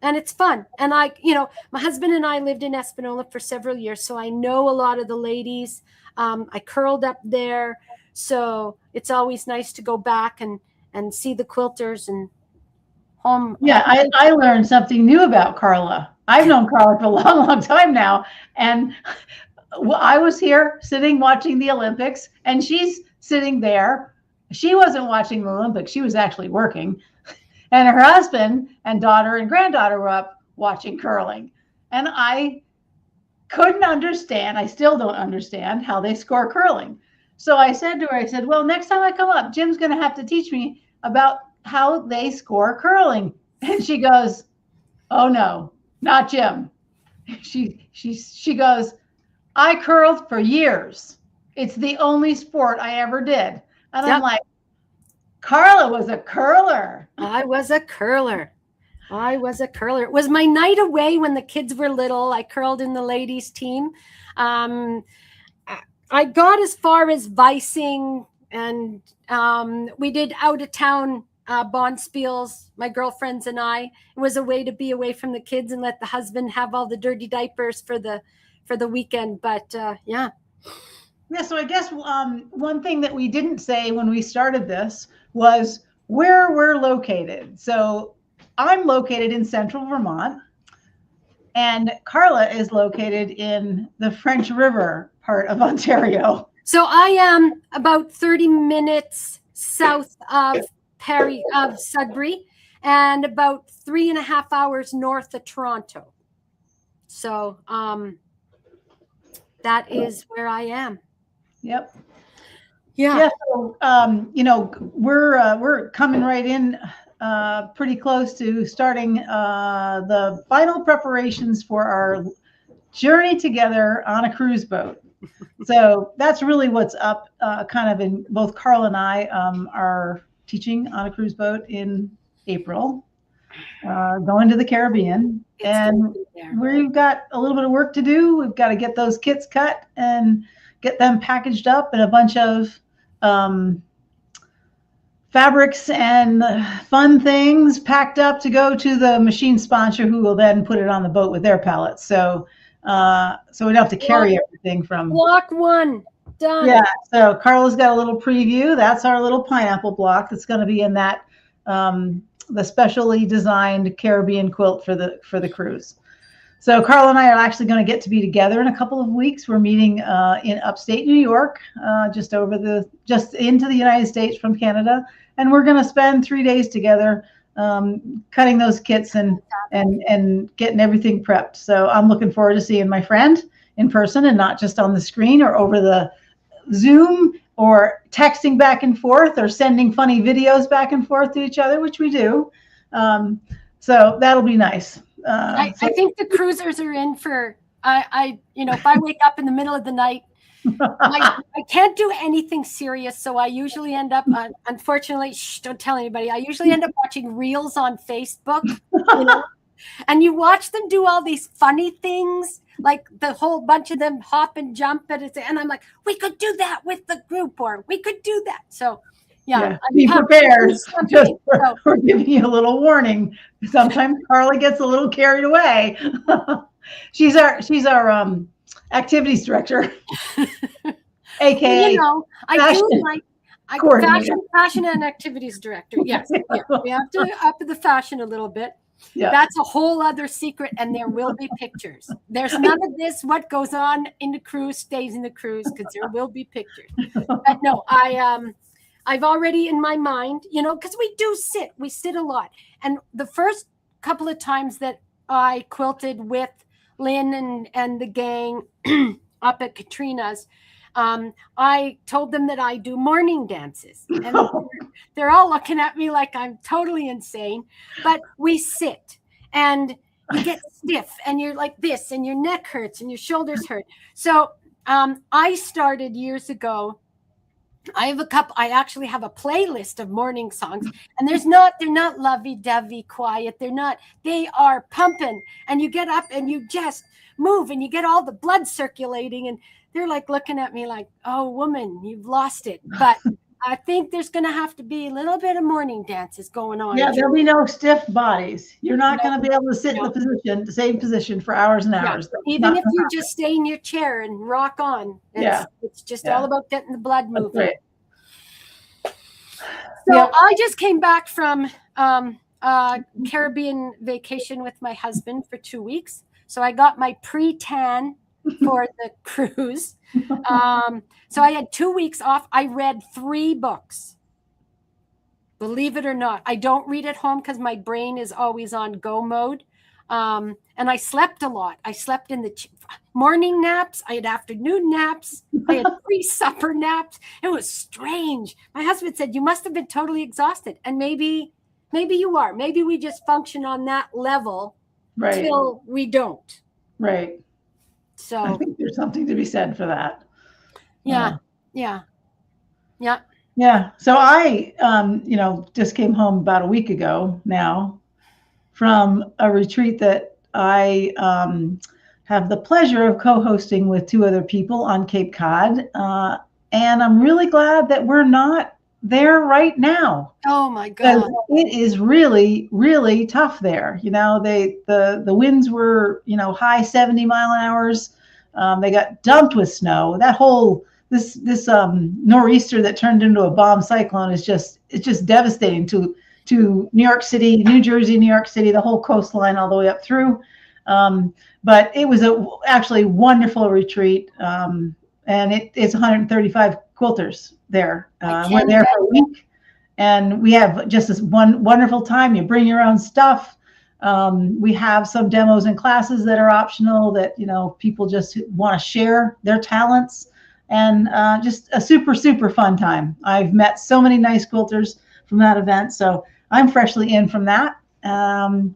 And it's fun. And my husband and I lived in Espanola for several years, so I know a lot of the ladies. I curled up there, so it's always nice to go back and see the quilters and home. Yeah, I learned something new about Carla. I've known Carla for a long, long time now. And I was here sitting watching the Olympics, and she's sitting there. She wasn't watching the Olympics. She was actually working. And her husband and daughter and granddaughter were up watching curling. And I couldn't understand, I still don't understand how they score curling. So I said to her, well, next time I come up, Jim's going to have to teach me about how they score curling. And she goes, oh no, not Jim. She goes, I curled for years. It's the only sport I ever did. And I'm like, Carla was a curler. I was a curler. It was my night away when the kids were little. I curled in the ladies' team. I got as far as vicing, and we did out of town bonspiels, my girlfriends and I. It was a way to be away from the kids and let the husband have all the dirty diapers for the weekend. But yeah. Yeah, so I guess one thing that we didn't say when we started this was where we're located. So I'm located in central Vermont, and Carla is located in the French River part of Ontario. So I am about 30 minutes south of Sudbury, and about 3.5 hours north of Toronto. So that is where I am. Yep. Yeah. So we're coming right in pretty close to starting the final preparations for our journey together on a cruise boat. So that's really what's up kind of in both Carl and I are teaching on a cruise boat in April, going to the Caribbean. And we've got a little bit of work to do. We've got to get those kits cut and get them packaged up and a bunch of fabrics and fun things packed up to go to the machine sponsor, who will then put it on the boat with their pallets. So we don't have to carry everything from block 1 done. Yeah. So Carla's got a little preview. That's our little pineapple block that's going to be in that the specially designed Caribbean quilt for the cruise. So Carla and I are actually going to get to be together in a couple of weeks. We're meeting in upstate New York, just into the United States from Canada, and we're going to spend 3 days together, cutting those kits and getting everything prepped. So I'm looking forward to seeing my friend in person and not just on the screen or over the Zoom or texting back and forth or sending funny videos back and forth to each other, which we do. So that'll be nice. I think the cruisers are in for, if I wake up in the middle of the night, I can't do anything serious. So I usually end up, unfortunately, don't tell anybody. I usually end up watching reels on Facebook, and you watch them do all these funny things, like the whole bunch of them hop and jump at it. And I'm like, we could do that with the group, or we could do that. So yeah. Be prepared. We're giving you a little warning. Sometimes Carla gets a little carried away. She's our activities director, Well, aka I fashion do like coordinator. fashion and activities director. Yes, yeah, we have to up the fashion a little bit. Yeah. That's a whole other secret, and there will be pictures. There's none of this. What goes on in the cruise stays in the cruise, because there will be pictures. But no, I've already in my mind, because we sit a lot. And the first couple of times that I quilted with Lynn and the gang up at Katrina's, I told them that I do morning dances, and they're all looking at me like I'm totally insane. But we sit, and you get stiff, and you're like this, and your neck hurts, and your shoulders hurt. So I started years ago. I actually have a playlist of morning songs, and they're not lovey-dovey quiet. They are pumping, and you get up and you just move, and you get all the blood circulating, and they're like looking at me like, "Oh, woman, you've lost it." But I think there's going to have to be a little bit of morning dances going on. Yeah, there'll be no stiff bodies. You're not going to be able to sit in the same position for hours and hours. Yeah. Even if you just stay in your chair and rock on. It's just all about getting the blood moving. Right. So I just came back from Caribbean vacation with my husband for 2 weeks. So I got my pre-tan for the cruise. So I had 2 weeks off. I read 3 books. Believe it or not, I don't read at home because my brain is always on go mode. And I slept a lot. I slept in the morning naps. I had afternoon naps. I had pre-supper naps. It was strange. My husband said, "You must have been totally exhausted." And maybe you are. Maybe we just function on that level till we don't. Right. So I think there's something to be said for that. Yeah. So I, just came home about a week ago now from a retreat that I have the pleasure of co-hosting with 2 other people on Cape Cod. And I'm really glad that we're not there right now. Oh my God. It is really, really tough there. The winds were, high 70 mile an hours. They got dumped with snow. That whole this nor'easter that turned into a bomb cyclone it's just devastating to New York City, New Jersey, New York City, the whole coastline all the way up through. But it was actually wonderful retreat. And it's 135 quilters there. We're there for a week, and we have just this one wonderful time. You bring your own stuff. We have some demos and classes that are optional that, people just want to share their talents, and just a super, super fun time. I've met so many nice quilters from that event. So I'm freshly in from that. And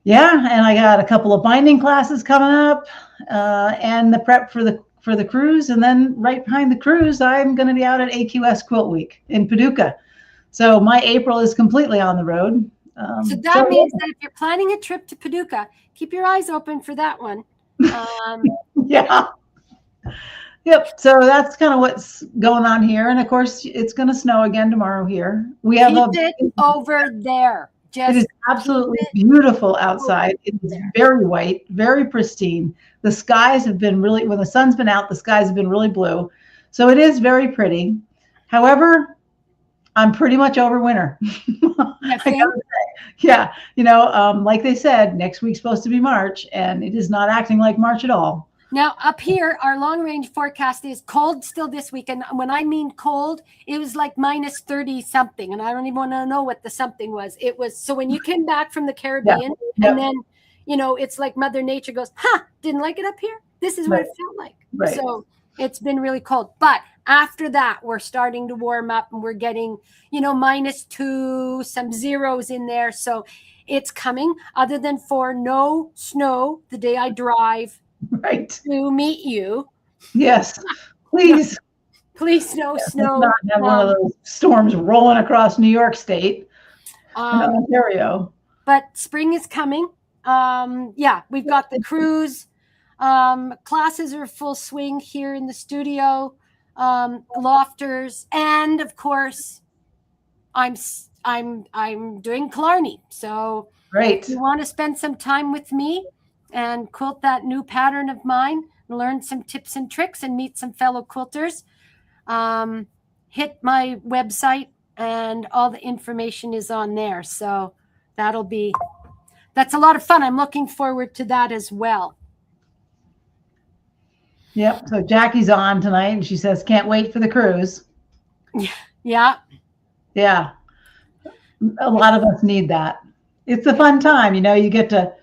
I got a couple of binding classes coming up, and the prep for the cruise. And then right behind the cruise, I'm going to be out at AQS Quilt Week in Paducah. So my April is completely on the road. So that means that if you're planning a trip to Paducah, keep your eyes open for that one. Yeah. Yep. So that's kind of what's going on here. And of course, it's going to snow again tomorrow here. We have it over there. It is absolutely beautiful outside. It is very white, very pristine. The skies have been when the sun's been out, the skies have been really blue. So it is very pretty. However, I'm pretty much over winter. Yeah. Like they said, next week's supposed to be March, and it is not acting like March at all. Now, up here, our long-range forecast is cold still this week. And when I mean cold, it was like minus 30 something. And I don't even want to know what the something was. It was, so when you came back from the Caribbean, and then, it's like Mother Nature goes, didn't like it up here? This is what it felt like. Right. So it's been really cold. But after that, we're starting to warm up, and we're getting, -2, some zeros in there. So it's coming, other than for no snow the day I drive to meet you. Yes, please. Please, no snow. Not have one of those storms rolling across New York State and Ontario. But spring is coming. We've got the cruise. Classes are full swing here in the studio. Lofters, and of course, I'm doing Killarney. So if you want to spend some time with me, and quilt that new pattern of mine, learn some tips and tricks, and meet some fellow quilters. Hit my website, and all the information is on there. So that's a lot of fun. I'm looking forward to that as well. Yep. So Jackie's on tonight, and she says, can't wait for the cruise. Yeah. Yeah. A lot of us need that. It's a fun time. You get to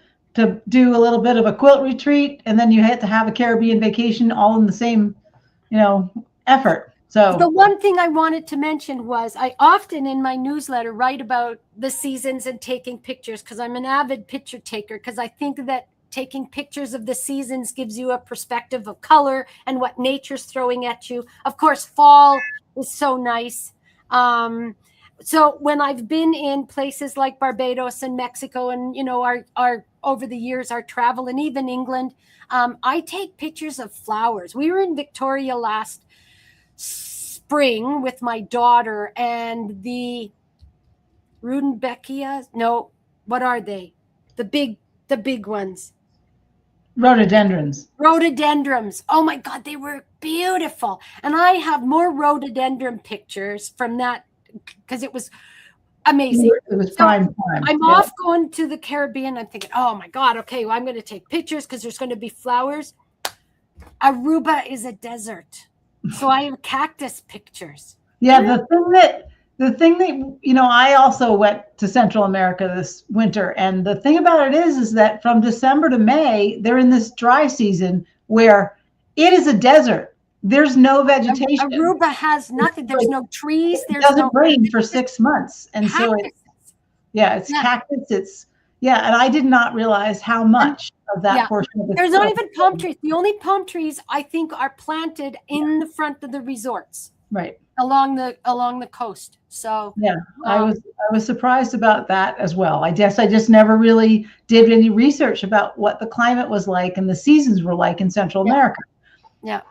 do a little bit of a quilt retreat, and then you have to have a Caribbean vacation all in the same, effort. So the one thing I wanted to mention was I often in my newsletter write about the seasons and taking pictures, because I'm an avid picture taker, because I think that taking pictures of the seasons gives you a perspective of color and what nature's throwing at you. Of course, fall is so nice. So when I've been in places like Barbados and Mexico, and our over the years our travel, and even England, I take pictures of flowers. We were in Victoria last spring with my daughter, and the Rudbeckias. No, what are they? The big ones. Rhododendrons. Oh my God, they were beautiful. And I have more rhododendron pictures from that, because it was amazing. It was prime time. I'm off going to the Caribbean. I'm thinking, oh my God, okay, well, I'm going to take pictures because there's going to be flowers. Aruba is a desert. So I have cactus pictures. Yeah, the thing that I also went to Central America this winter, and the thing about it is that from December to May, they're in this dry season where it is a desert. There's no vegetation. Aruba has nothing. There's no trees. It doesn't rain for 6 months, and so it's cactus. And I did not realize how much of that portion of the There's not even palm trees. The only palm trees I think are planted in the front of the resorts. Right. Along the coast. So I was surprised about that as well. I guess I just never really did any research about what the climate was like and the seasons were like in Central America. Yeah.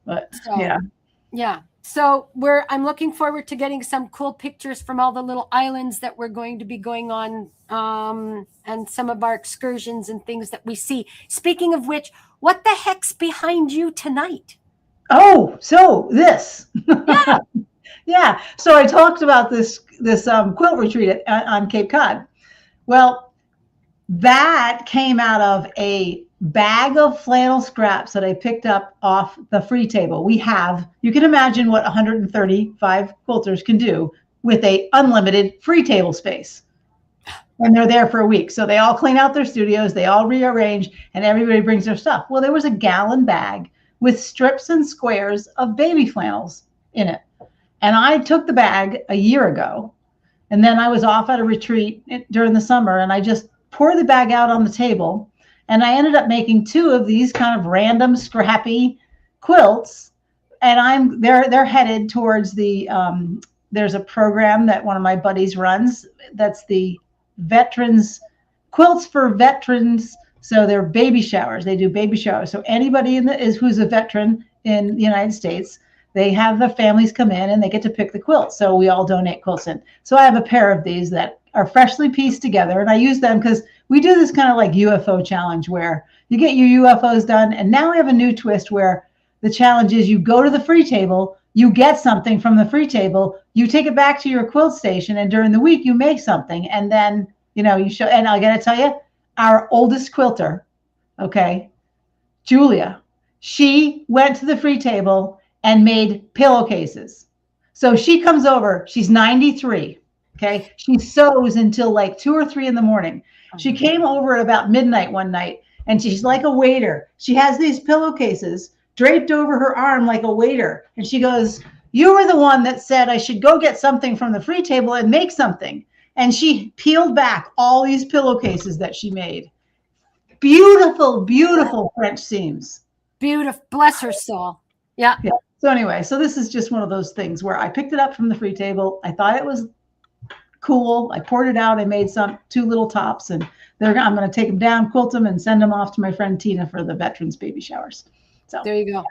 But So I'm looking forward to getting some cool pictures from all the little islands that we're going to be going on, and some of our excursions and things that we see. Speaking of which, what the heck's behind you tonight? Oh, so this. Yeah. So I talked about this quilt retreat on Cape Cod. Well, that came out of a bag of flannel scraps that I picked up off the free table. You can imagine what 135 quilters can do with a unlimited free table space. And they're there for a week. So they all clean out their studios, they all rearrange, and everybody brings their stuff. Well, there was a gallon bag with strips and squares of baby flannels in it. And I took the bag a year ago, and then I was off at a retreat during the summer, and I just poured the bag out on the table, and I ended up making 2 of these kind of random scrappy quilts. And they're headed towards there's a program that one of my buddies runs. That's the Veterans Quilts for Veterans. So they're baby showers. They do baby showers. So anybody who's a veteran in the United States, they have the families come in and they get to pick the quilt. So we all donate quilts in. So I have a pair of these that are freshly pieced together, and I use them because we do this kind of like UFO challenge where you get your UFOs done. And now we have a new twist where the challenge is you go to the free table, you get something from the free table, you take it back to your quilt station, and during the week you make something, and then you show. And I got to tell you, our oldest quilter, Julia, she went to the free table and made pillowcases. So she comes over, she's 93. Okay. She sews until like 2 or 3 in the morning. She came over at about midnight one night, and she's like a waiter. She has these pillowcases draped over her arm like a waiter. And she goes, "You were the one that said I should go get something from the free table and make something." And she peeled back all these pillowcases that she made. Beautiful, beautiful French seams. Beautiful. Bless her soul. Yeah. So anyway, so this is just one of those things where I picked it up from the free table. I thought it was cool. I poured it out. I made 2 little tops, and I'm going to take them down, quilt them, and send them off to my friend Tina for the veterans baby showers. So there you go.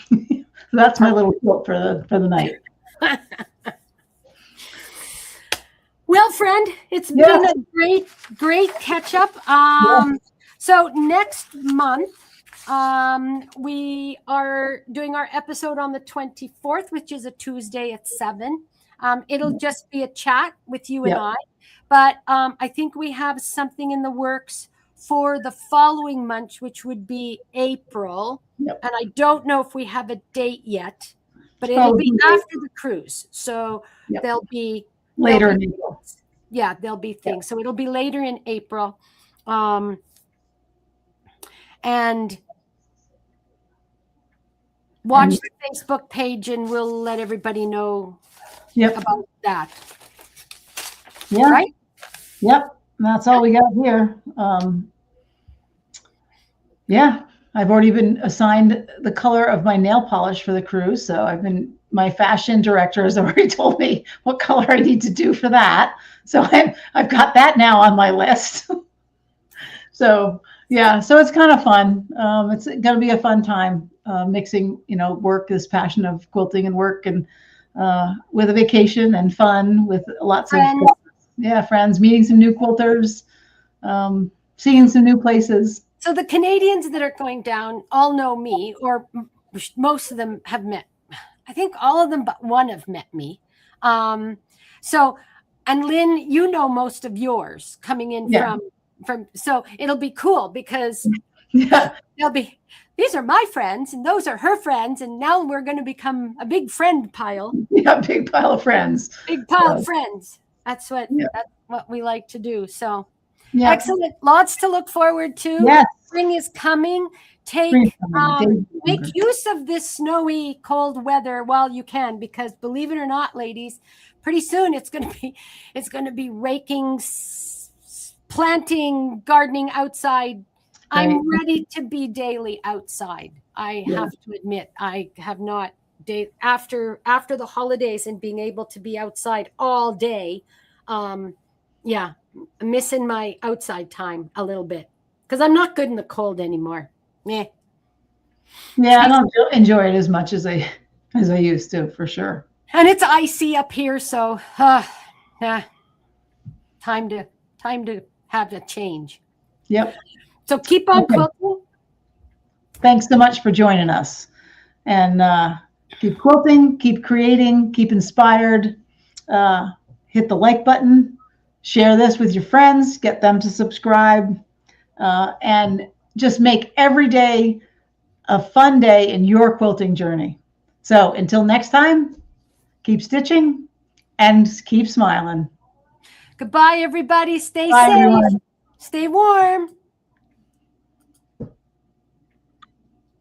So that's my little quilt for the night. Well, friend, it's been a great catch up. So next month, we are doing our episode on the 24th, which is a Tuesday at 7. It'll just be a chat with you and I. But I think we have something in the works for the following month, which would be April. And I don't know if we have a date yet, but it'll be after the cruise. So there'll be later in April. Yeah, there'll be things. So it'll be later in April. And watch the Facebook page and we'll let everybody know about that. Yeah. Right? Yep. That's all we got here. I've already been assigned the color of my nail polish for the cruise. So my fashion director has already told me what color I need to do for that. So I've got that now on my list. So it's kind of fun. It's going to be a fun time mixing, work, this passion of quilting and work, and with a vacation and fun with lots of friends, meeting some new quilters, seeing some new places. So the Canadians that are going down all know me, or most of them have met. I think all of them but one have met me. And Lynn, you know most of yours coming in from. So it'll be cool because they'll be. These are my friends, and those are her friends, and now we're going to become a big friend pile. Yeah, big pile of friends. Big pile of friends. That's what we like to do. So. Excellent. Lots to look forward to. Yes. Spring is coming. Make use of this snowy, cold weather while you can, because believe it or not, ladies, pretty soon it's going to be raking, planting, gardening outside. Right. I'm ready to be daily outside. I have to admit, I have not after the holidays and being able to be outside all day. Missing my outside time a little bit because I'm not good in the cold anymore. Yeah, I don't enjoy it as much as I used to, for sure. And it's icy up here, so time to have a change. Yep. So keep on quilting. Thanks so much for joining us, and keep quilting, keep creating, keep inspired. Hit the like button. Share this with your friends, get them to subscribe, and just make every day a fun day in your quilting journey. So until next time, keep stitching and keep smiling. Goodbye, everybody. Stay Bye, safe. everyone. Stay warm.